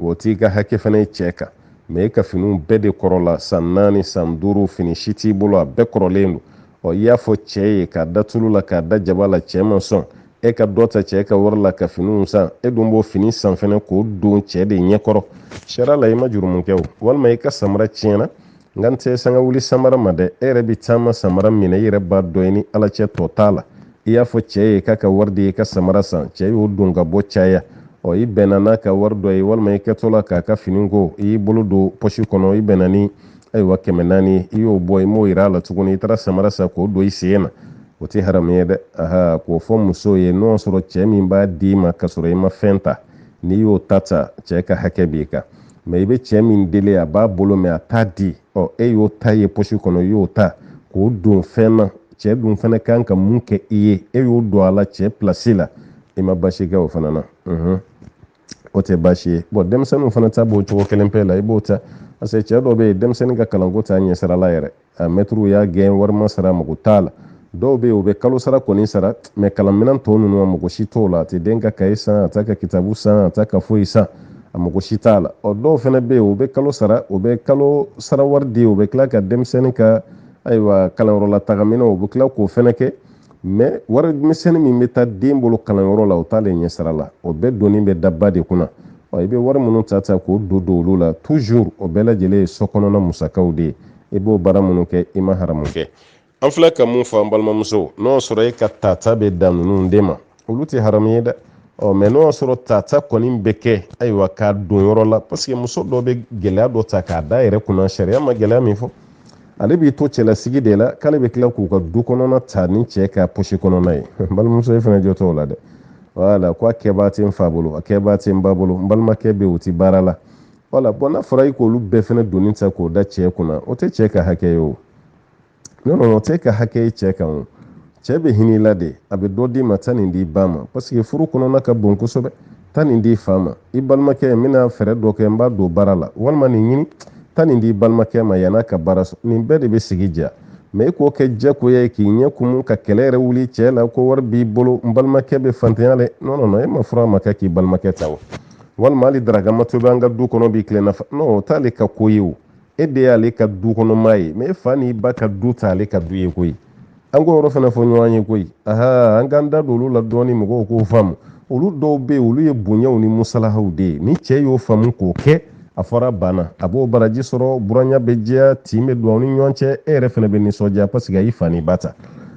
o t'i ka hakɛ fana ye cɛ kan. Mais e ka finiw bɛɛ de kɔrɔ la, san 4 san 5 fini si t'i bolo, a bɛɛ kɔrɔlen don. I y'a fɔ cɛ ye k'a da tulu la k'a da jaba la, cɛ ma sɔn. E ka dɔ ta cɛ ka wari la ka finiw san, e dun b'o fini san fɛnɛ k'o don cɛ de ɲɛkɔrɔ. Sariya la i ma jurumu kɛ o, walima i ka samara tiɲɛna, n kan tɛ sanga wuli samara ma dɛ, e yɛrɛ bɛ taama samara minɛ, i yɛrɛ b'a dɔn ni Ala cɛ tɔ t'a la. I y'a fɔ cɛ ye k'a ka wari de i ka samara san, cɛ y'o don ka bɔ caya. I bɛnna n'a ka wari dɔ ye walima I kɛtɔla k'a ka fini ko I y'i bolo don poche kɔnɔ I bɛnna ni ayiwa 400 I y'o bɔ I m'o yir'a la tuguni I taara samara san k'o don I sen na o tɛ haramu ye dɛ k'o fɔ muso ye n'o sɔrɔ cɛ min b'a d'i ma ka sɔrɔ I ma fɛn ta n'i y'o ta cɛ ka hakɛ b'i kan mais I bɛ cɛ min deli a b'a bolo mais a t'a di e y'o ta ye poche kɔnɔ I y'o ta k'o don fɛn na cɛ dun fana kan ka mun kɛ I ye e y'o don a la cɛ place la I ma basi kɛ o fana na o tɛ baasi ye bon denmisɛnninw fana ta b'o cogo kelen pe la I b'o ta parce que cɛ dɔw bɛ yen denmisɛnnin ka kalanko t'a ɲɛsirala yɛrɛ a mɛtiriw y'a gɛn warima sara mago t'a la dɔw bɛ yen u bɛ kalo sara kɔni sara mais kalanminɛn tɔ ninnu a mago si t'o la a tɛ den ka kaye san a t'a ka kitabu san a t'a ka foyi san a mago si t'a la dɔw fana bɛ yen u bɛ kalo sara u bɛ kalo sara wari di u bɛ tila ka denmisɛnnin ka ayiwa kalanyɔrɔ tagaminɛ u bɛ tila k'o fana kɛ mais wari misɛnnin min bɛ taa den bolo kalanyɔrɔ la o t'ale ɲɛsira la o bɛɛ donni bɛ da ba de kunna I bɛ wari minnu ta k'o don olu la toujours o bɛɛ lajɛlen ye sokɔnɔna musakaw de ye I b'o baara minnu kɛ I ma haramu kɛ an filɛ ka mun fɔ an balimamuso n'o sɔrɔ ka tata bɛ da ninnu de ma olu tɛ haramu ye dɛ mais n'o sɔrɔ tata kɔni bɛ kɛ ayiwa k'a don yɔrɔ la parce que muso dɔ bɛ gɛlɛya dɔ ta k'a da yɛrɛ kunna sariya ma gɛlɛya min fɔ ale b'i to cɛlasigi de la k'ale bɛ tila k'u ka du kɔnɔna ta ni cɛ ka poche kɔnɔna ye balimamuso fana jɔ t'o la dɛ voilà ko a kɛbaa tɛ n fa bolo a kɛbaa tɛ n ba bolo n balimakɛ bɛ u tɛ baara la voilà bon n'a fɔra I k'olu bɛɛ fana donni ta k'o da cɛ kunna o tɛ cɛ ka hakɛ ye o non o tɛ ka hakɛ ye cɛ kan o cɛ bɛ hinɛ I la de a bɛ dɔ d'i ma taa nin di ba ma parce que furu kɔnɔna ka bon kosɛbɛ taa nin di fa ma I balimakɛ n bɛna fɛɛrɛ dɔ kɛ n b'a don baara la walima nin ɲini taa nin di balimakɛ ma yan'a ka baara sɔrɔ nin bɛɛ de bɛ sigi diya mais I k'o kɛ diyagoya ye k'i ɲɛ kumu ka kɛlɛ yɛrɛ wuli cɛ la ko wari b'i bolo n balimakɛ bɛ fantanya dɛ non e ma fura ma kɛ k'i balimakɛ ta o walima hali daragama tobi an ka du kɔnɔ b'i tilenna non o t'ale ka ko ye o e de y'ale ka du kɔnɔ maa ye mais e fa n'i ba ka du t'ale ka du ye koyi an k'o yɔrɔ fana fɔ ɲɔgɔn ye koyi an k'an da don olu la dɔɔni mɔgɔw k'o faamu olu dɔw bɛ yen olu ye bonyaw ni musalahaw de ye ni cɛ y'o faamu k'o kɛ a fɔra banna a b'o baraji sɔrɔ buranya bɛ diya tin bɛ don aw ni ɲɔgɔn cɛ e yɛrɛ fana bɛ nisɔndiya parce que a y'i fa ni ba ta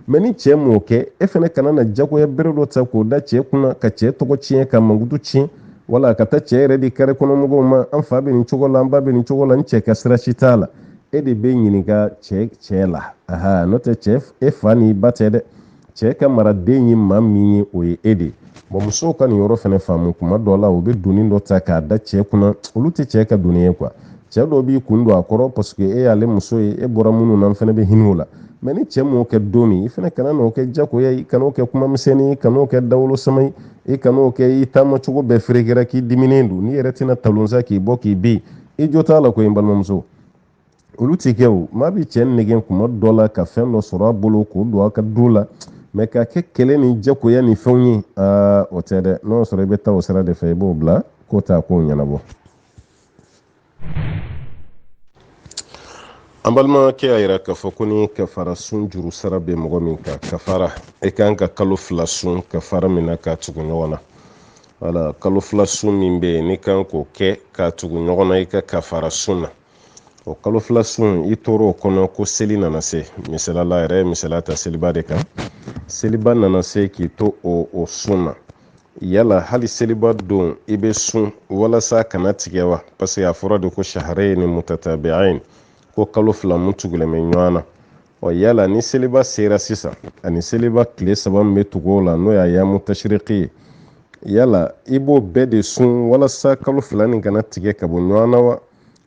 mais ni cɛ m'o kɛ e fana kana na diyagoya bere dɔ ta k'o da cɛ kunna ka cɛ tɔgɔ tiɲɛ ka mankutu tiɲɛ wala ka taa cɛ yɛrɛ di kare kɔnɔ mɔgɔw ma an fa bɛ nin cogo la an ba bɛ nin cogo la n cɛ ka sira si t'a la e de bɛ ɲininka cɛ la n'o tɛ cɛ e fa ni ba tɛ dɛ cɛ ka maraden ye maa min ye o ye e de bon musow ka nin yɔrɔ fana faamu kuma dɔ la u bɛ donni dɔ ta k'a da cɛ kunna olu tɛ cɛ ka donni ye quoi cɛ dɔ b'i kun don a kɔrɔ parce que e y'ale muso ye e bɔra minnu na n fana bɛ hinɛ o la mais ni cɛ m'o kɛ don min I fana kana n'o kɛ diyagoya ye I kan'o kɛ kuma misɛnnin I kan'o kɛ dawolo sama ye I kan'o kɛ I taama cogo bɛɛ ferekera k'i diminen don n'i yɛrɛ tɛna talonsa k'i bɔ k'i bin I jo t'a la koyi n balimamuso olu tɛ kɛ o maa bɛ cɛ nɛgɛn kuma dɔ la ka fɛn dɔ sɔrɔ a bolo k'o don a ka du la mais ka kɛ kɛlɛ ni diyagoya ni fɛnw ye o tɛ dɛ n'o sɔrɔ I bɛ taa o sira de fɛ I b'o bila k'o t'a k'o ɲɛnabɔ an balimakɛ y'a jira k'a fɔ ko ni kafara sun juru sara bɛ mɔgɔ min kan kafara I kan ka kalo 2 sun kafara min na k'a tugu ɲɔgɔn na voilà kalo 2 sun min bɛ yen n'i kan k'o kɛ k'a tugu ɲɔgɔn na I ka kafara sun na o kalo 2 sun I tor'o kɔnɔ ko seli nana se misalala yɛrɛ misaliya ta seliba de kan seliba nana se k'i to o sun na yala hali seliba don I bɛ sun walasa kana tigɛ wa parce que a fɔra de ko shahrayni mutatabi'ain ko kalo 2 mun tugulen bɛ ɲɔgɔn na yala ni seliba sera sisan ani seliba tile 3 min bɛ tugu o la n'o ye ayamu tashriqi ye yala I b'o bɛɛ de sun walasa kalo 2 nin kana tigɛ ka bɔ ɲɔgɔn na wa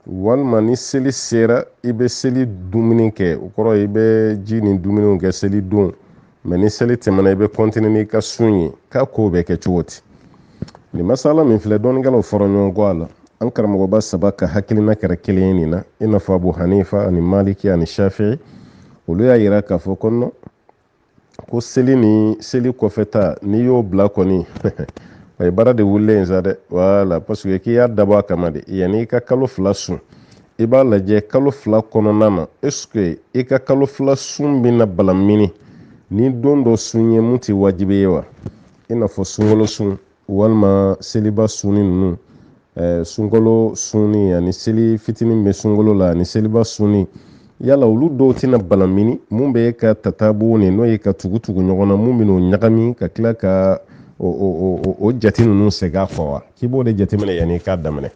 walima ni seli sera I bɛ seli dumuni kɛ o kɔrɔ I bɛ ji ni dumuniw kɛ seli don mais ni seli tɛmɛna I bɛ continuer n'i ka sun ye k'a ko bɛ kɛ cogo di nin masala min filɛ dɔɔnikɛlaw fɔra ɲɔgɔn kɔ a la an karamɔgɔba 3 ka hakilina kɛra kelen ye nin na I n'a fɔ Abu Hanifa ani Maliki ani Shafi'i olu y'a jira k'a fɔ ko non ko seli ni seli kɔfɛ ta n'i y'o bila kɔni a ye baara de wulilen sa dɛ voilà parce que k'i y'a dabɔ a kama de yanni I ka kalo 2 sun I b'a lajɛ kalo 2 kɔnɔna na est-ce que I ka kalo 2 sun bɛna balamini ni don dɔ sun ye mun tɛ wajibi ye wa I n'a fɔ sunkalo sun walima seliba sunni ninnu sunkalo sunni ani seli fitinin bɛ sunkalo la ani seliba sunni yala olu dɔw tɛna balamini mun bɛ ka tatabu ni n'o ye ka tugu ɲɔgɔn na mun bɛn'o ɲagami ka tila ka o jate ninnu seg'a fɔ wa k'i b'o de jateminɛ yanni i k'a daminɛ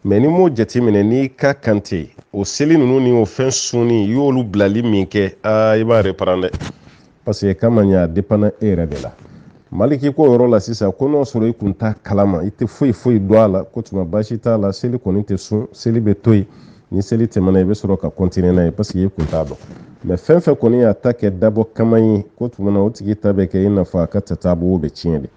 mais ni m'o jateminɛ n'i ka kante o seli ninnu ni o fɛn sunni i y'olu bilali min kɛ i b'a reprendre dɛ parce que kama ɲa a dépend e yɛrɛ de la maliki ko yɔrɔ la sisan ko n'o sɔrɔ i kun t'a kalama i tɛ foyi dɔn a la ko tuma baasi t'a la seli kɔni tɛ sun seli bɛ to yen ni seli tɛmɛna i bɛ sɔrɔ ka continuer n'a ye parce que i kun t'a dɔn mais fɛn fɛn kɔni y'a ta kɛ dabɔ kama ye ko tuma na o tigi ta bɛ kɛ i n'a fɔ a ka tataabolo bɛ tiɲɛ de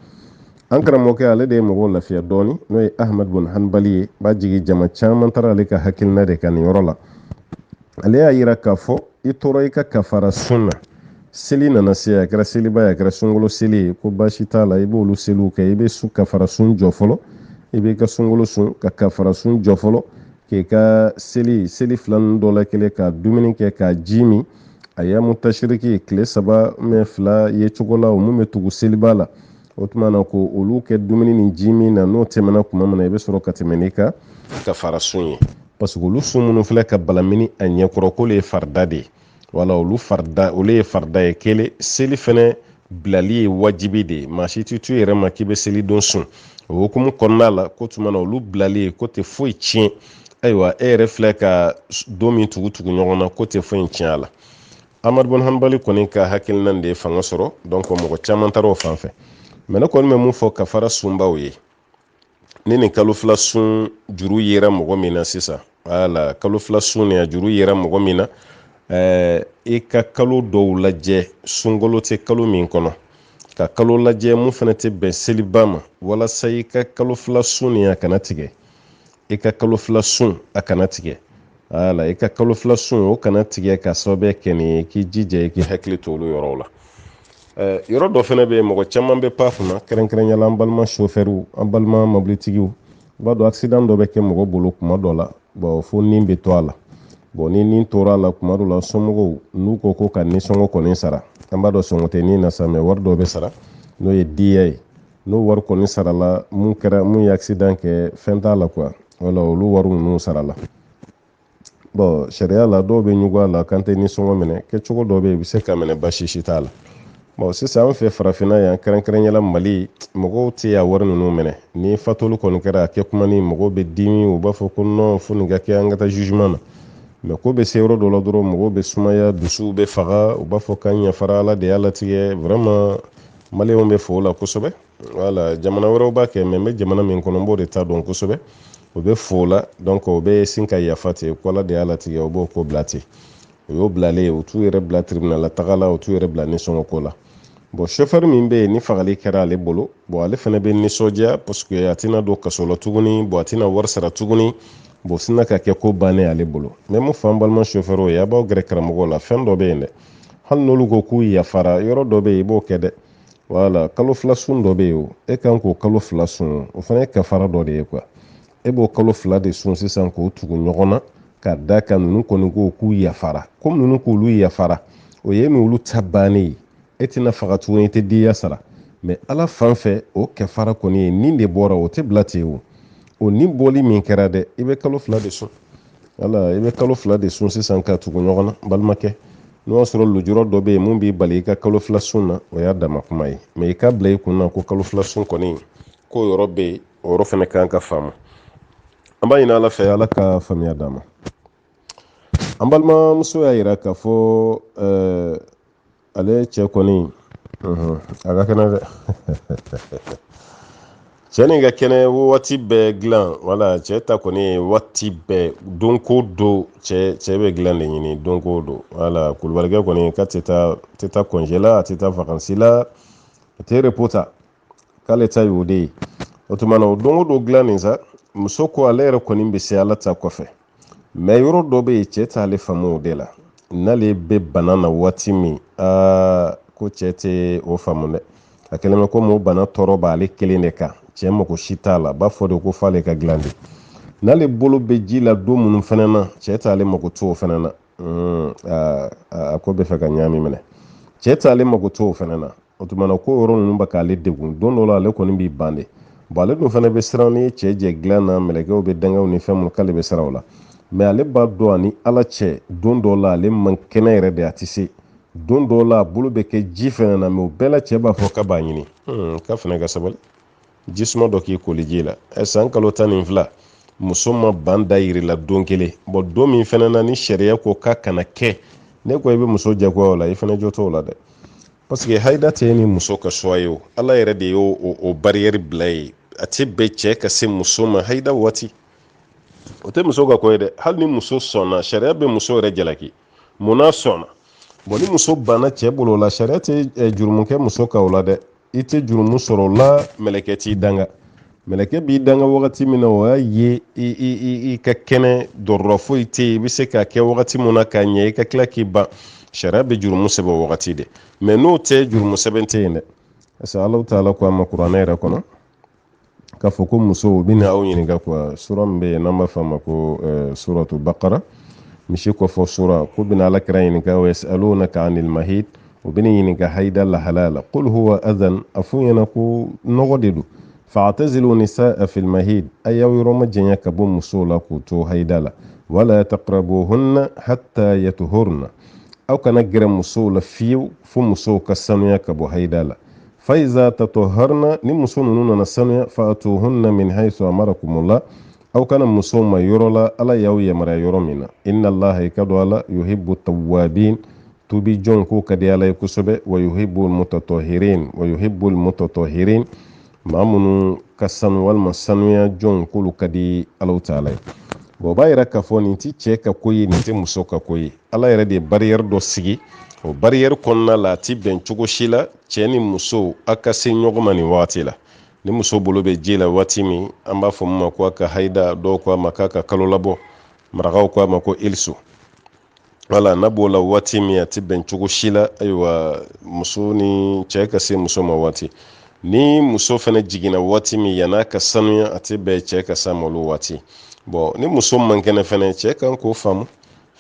an karamɔgɔkɛ ale de ye mɔgɔw lafiya dɔɔni n'o ye Ahmad bin Hanbali ye b'a jigi jama caman taara ale ka hakilina de kan nin yɔrɔ la ale y'a yira k'a fɔ i tora i ka kafara sun na seli nana se a kɛra seliba ye a kɛra sunkalo seli ye ko baasi t'a la i b'olu seliw kɛ i bɛ kafara sun jɔ fɔlɔ i b'i ka sunkalo sun ka kafara sun jɔ fɔlɔ k'i ka seli fila ninnu dɔ la kelen ka dumuni kɛ ka ji min a yamu tashiriki tile 3 mɛ 2 ye cogo la o mun bɛ tugu seliba la o tuma na ko olu kɛ dumuni ni ji min na n'o tɛmɛna kuma min na i bɛ sɔrɔ ka tɛmɛ n'i ka kafara sun ye parce que olu sun minnu filɛ ka balamini a ɲɛkɔrɔ k'olu ye farida de ye wala olu ye farida ye kelen seli fɛnɛ bilali ye wajibi de ye maa si tɛ to i yɛrɛ ma k'i bɛ seli don sun o hukumu kɔnɔna la ko tuma na olu bilali ye ko tɛ foyi tiɲɛ ayiwa e yɛrɛ filɛ ka don min tugu ɲɔgɔn na ko tɛ foyi tiɲɛ a la Ahmad bin Hanbali kɔni ka hakilina de ye fanga sɔrɔ donc mɔgɔ caman taara o fan fɛ mais ne kɔni bɛ mun fɔ kafara sunbaw ye ni nin kalo fila sun juru yera mɔgɔ min na sisan wala kalo fila sun ni a juru yera mɔgɔ min na i ka kalo dɔw lajɛ sunkalo tɛ kalo min kɔnɔ ka kalo lajɛ mun fana tɛ bɛn seliba ma walasa i ka kalo fila sun ni a kana tigɛ i ka kalo fila sun a kana tigɛ wala i ka kalo fila sun o kana tigɛ ka sababu kɛ nin ye k'i jija i k'i hakili to olu yɔrɔw la yɔrɔ dɔ fana bɛ yen mɔgɔ caman bɛ pan kunna kɛrɛnkɛrɛnyala an balima chauffeur an balima mobilitigiw i b'a dɔn accident dɔ bɛ kɛ mɔgɔ bolo kuma dɔ la bon fo nin bɛ to a la bon ni nin tora a la kuma dɔ la somɔgɔw n'u ko ka nisɔngɔ kɔni sara an b'a dɔn sɔngɔ tɛ nin na sa mais wari dɔ bɛ sara n'o ye diya ye n'o wari kɔni sarala mun ye accident kɛ fɛn t'a la quoi wala olu wari ninnu sarala bon sariya la dɔw bɛ ɲugun a la kan tɛ nisɔngɔ minɛ kɛcogo dɔ bɛ yen i bɛ se ka minɛ baasi si t'a la bon sisan an fɛ farafinna yan kɛrɛnkɛrɛnyala Mali mɔgɔw tɛ a wari ninnu minɛ ni fatoli kɔni kɛra a kɛ kuma ni mɔgɔw bɛ dimi u b'a fɔ ko non fo nin ka kɛ an ka taa jugement na mais ko bɛ se yɔrɔ dɔ la dɔrɔn mɔgɔw bɛ sumaya dusuw bɛ faga u b'a fɔ k'an yafara Ala de y'a latigɛ vraiment maliyɛnw bɛ fo o la kosɛbɛ voilà jamana wɛrɛw b'a kɛ mais n bɛ jamana min kɔnɔ n b'o de ta dɔn kosɛbɛ u bɛ fo o la donc u bɛ sin ka yafa ten ko Ala de y'a latigɛ u b'o ko bila ten o y'o bilalen u t'u yɛrɛ bila tribunal la taga la u t'u yɛrɛ bila nisɔngɔ ko la bon chauffeur min bɛ yen ni fagali kɛra ale bolo bon ale fana bɛ nisɔndiya parce que a tɛna don kaso la tuguni bon a tɛna wari sara tuguni bon sina ka kɛ ko bannen ale bolo mais mun fɔ an balima chauffeur ye a b'aw gɛrɛ karamɔgɔw la fɛn dɔ bɛ yen dɛ hali n'olu ko k'u yafara yɔrɔ dɔ bɛ yen i b'o kɛ dɛ voilà kalo fila sun dɔ bɛ yen o e kan k'o kalo fila sun o fana ye kafara dɔ de ye quoi e b'o kalo fila de sun sisan k'o tugu ɲɔgɔn na ka da kan ninnu kɔni ko k'u yafara komi ninnu k'olu yafara o ye n'olu ta bannen ye e tɛna faga tuguni i tɛ diya sara mais Ala fan fɛ o kafara kɔni ye nin de bɔra o tɛ bila ten o nin bɔli min kɛra dɛ i bɛ kalo fila de sun wala i bɛ kalo fila de sun sisan ka tugu ɲɔgɔn na balimakɛ n'o y'a sɔrɔ lujura dɔ bɛ yen mun b'i bali i ka kalo fila sun na o y'a dama kuma ye mais i ka bila i kun na ko kalo fila sun kɔni k'o yɔrɔ bɛ yen o yɔrɔ fana kan ka faamu an b'a ɲini Ala fɛ Ala ka faamuya d'an ma an balimamuso y'a jira k'a fɔ ale cɛ kɔni a ka kɛnɛ dɛ cɛ nin ka kɛnɛ waati bɛɛ dilan wala cɛ ta kɔni waati bɛɛ don ko don cɛ bɛ dilan de ɲini don ko don wala kulubalikɛ kɔni ka tɛ taa congé la a tɛ taa vacances la a tɛ repos ta k'ale ta y'o de ye o tuma na o don o don dilan nin sa muso ko ale yɛrɛ kɔni bɛ se Ala ta kɔfɛ mais yɔrɔ dɔ bɛ yen cɛ t'ale faamu o de la n'ale bɛ bana na waati min ko cɛ tɛ o faamu dɛ a kɛlen bɛ komi o bana tɔɔrɔ b'ale kelen de kan cɛ mako si t'a la b'a fɔ de ko f'ale ka dilan de n'ale bolo bɛ ji la don minnu fana na cɛ t'ale mako to o fana na a ko bɛ fɛ ka ɲaami minɛ cɛ t'ale mako to o fana na o tuma na ko yɔrɔ ninnu bɛ k'ale degun don dɔ la ale kɔni b'i ban de bon ale dun fana bɛ siran ni cɛ jɛ dilan na mɛlɛkɛw bɛ dangaw ni fɛn minnu k'ale bɛ siran o la mais ale b'a dɔn ani Ala cɛ don dɔ la ale man kɛnɛ yɛrɛ de a tɛ se don dɔ la a bolo bɛ kɛ ji fɛnɛ na mɛ o bɛɛ la cɛ b'a fɔ ka b'a ɲini ka fɛnɛ ka sabali jisuma dɔ k'i koli ji la san kalo 12 muso ma ban da yiri la don kelen don min fɛnɛ na ni sariya ko k'a kana kɛ ne ko i bɛ muso jagoya o la i fɛnɛ jɔ t'o la dɛ parce que haida tɛ ni muso ka choix ye o ala yɛrɛ de y'o o barrière bila ye a tɛ bɛn cɛ ka se muso ma haida waati o tɛ muso ka ko ye dɛ hali ni muso sɔnna sariya bɛ muso yɛrɛ jalaki munna sɔnna ni muso banna cɛ bolo la sariya tɛ jurumu kɛ muso kan o la dɛ i tɛ jurumu sɔrɔ o la mɛlɛkɛ t'i danga mɛlɛkɛ b'i danga wagati min na o y'a ye i ka kɛnɛ dɔrɔrɔ foyi tɛ yen i bɛ se k'a kɛ wagati min na k'a ɲɛ i ka tila k'i ban sariya bɛ jurumu sɛbɛn o wagati de mɛ n'o tɛ jurumu sɛbɛn tɛ yen dɛ parce que Alahu taala ko a ma kuranɛ yɛrɛ kɔnɔ k'a fɔ ko musow bɛna aw ɲininka quoi sura min bɛ yen n'an b'a fɔ a ma ko suratu bakara misi kɔfɛ sura ko bɛna alakira ɲininka wa yasalunaka anil mahid o bɛna ɲininka haida lahalaya la qul huwa adhan a f'u ɲɛna ko nɔgɔ de don fa'tazilu nisaa fil mahid a y'aw yɔrɔ ma janya ka bɔ musow la k'u to haida la wala taqrabuhunna hatta yatuhurna aw kana gɛrɛ musow la fiyewu fo musow ka sanuya ka bɔ haida la fa iza tataharna ni muso ninnu nana sanuya fa'atuhunna min haythu amarakumullah aw kana musow ma yɔrɔ la ala y'aw yamaruya yɔrɔ min na inna allaha i ka dɔn ala yuhibbu tawwabin tubi jɔn ko ka di ala ye kosɛbɛ wa yuhibbul mutatahhirin maa minnu ka sanu walima sanuya jɔn k'olu ka di alaw taala ye o b'a yira k'a fɔ nin tɛ cɛ ka ko ye nin tɛ muso ka ko ye ala yɛrɛ de ye barrière dɔ sigi o barrière kɔnɔna la a ti bɛn cogo si la cɛ ni muso a ka se ɲɔgɔn ma nin waati la ni muso bolo bɛ ji la waati min an b'a fɔ min ma ko a ka haida dɔw ko a ma k'a ka kalo labɔ marakaw ko a ma ko ilsu wala n'a b'o la waati min a ti bɛn cogo si la ayiwa muso ni cɛ ka se muso ma waati ni muso fɛnɛ jiginna waati min yan'a ka sanuya a ti bɛn cɛ ka sa malo waati ni muso man kɛnɛ fɛnɛ cɛ kan k'o faamu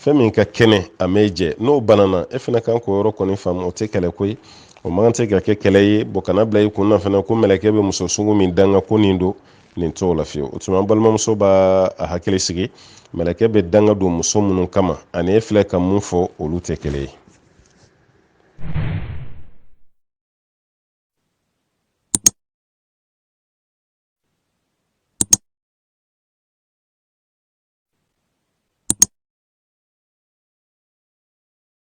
fɛn min ka kɛnɛ a mɛ jɛ n'o banana e fɛnɛ kan k'o yɔrɔ kɔni faamu o tɛ kɛlɛ ko ye o man tɛ ka kɛ kɛlɛ ye kana bila i kunna fɛnɛ ko mɛlɛkɛ bɛ muso sugu min danga ko nin don nin t'o la fiyewu o tuma an balimamuso b'a a hakili sigi mɛlɛkɛ bɛ danga don muso minnu kama ani e filɛ ka mun fɔ olu tɛ kelen ye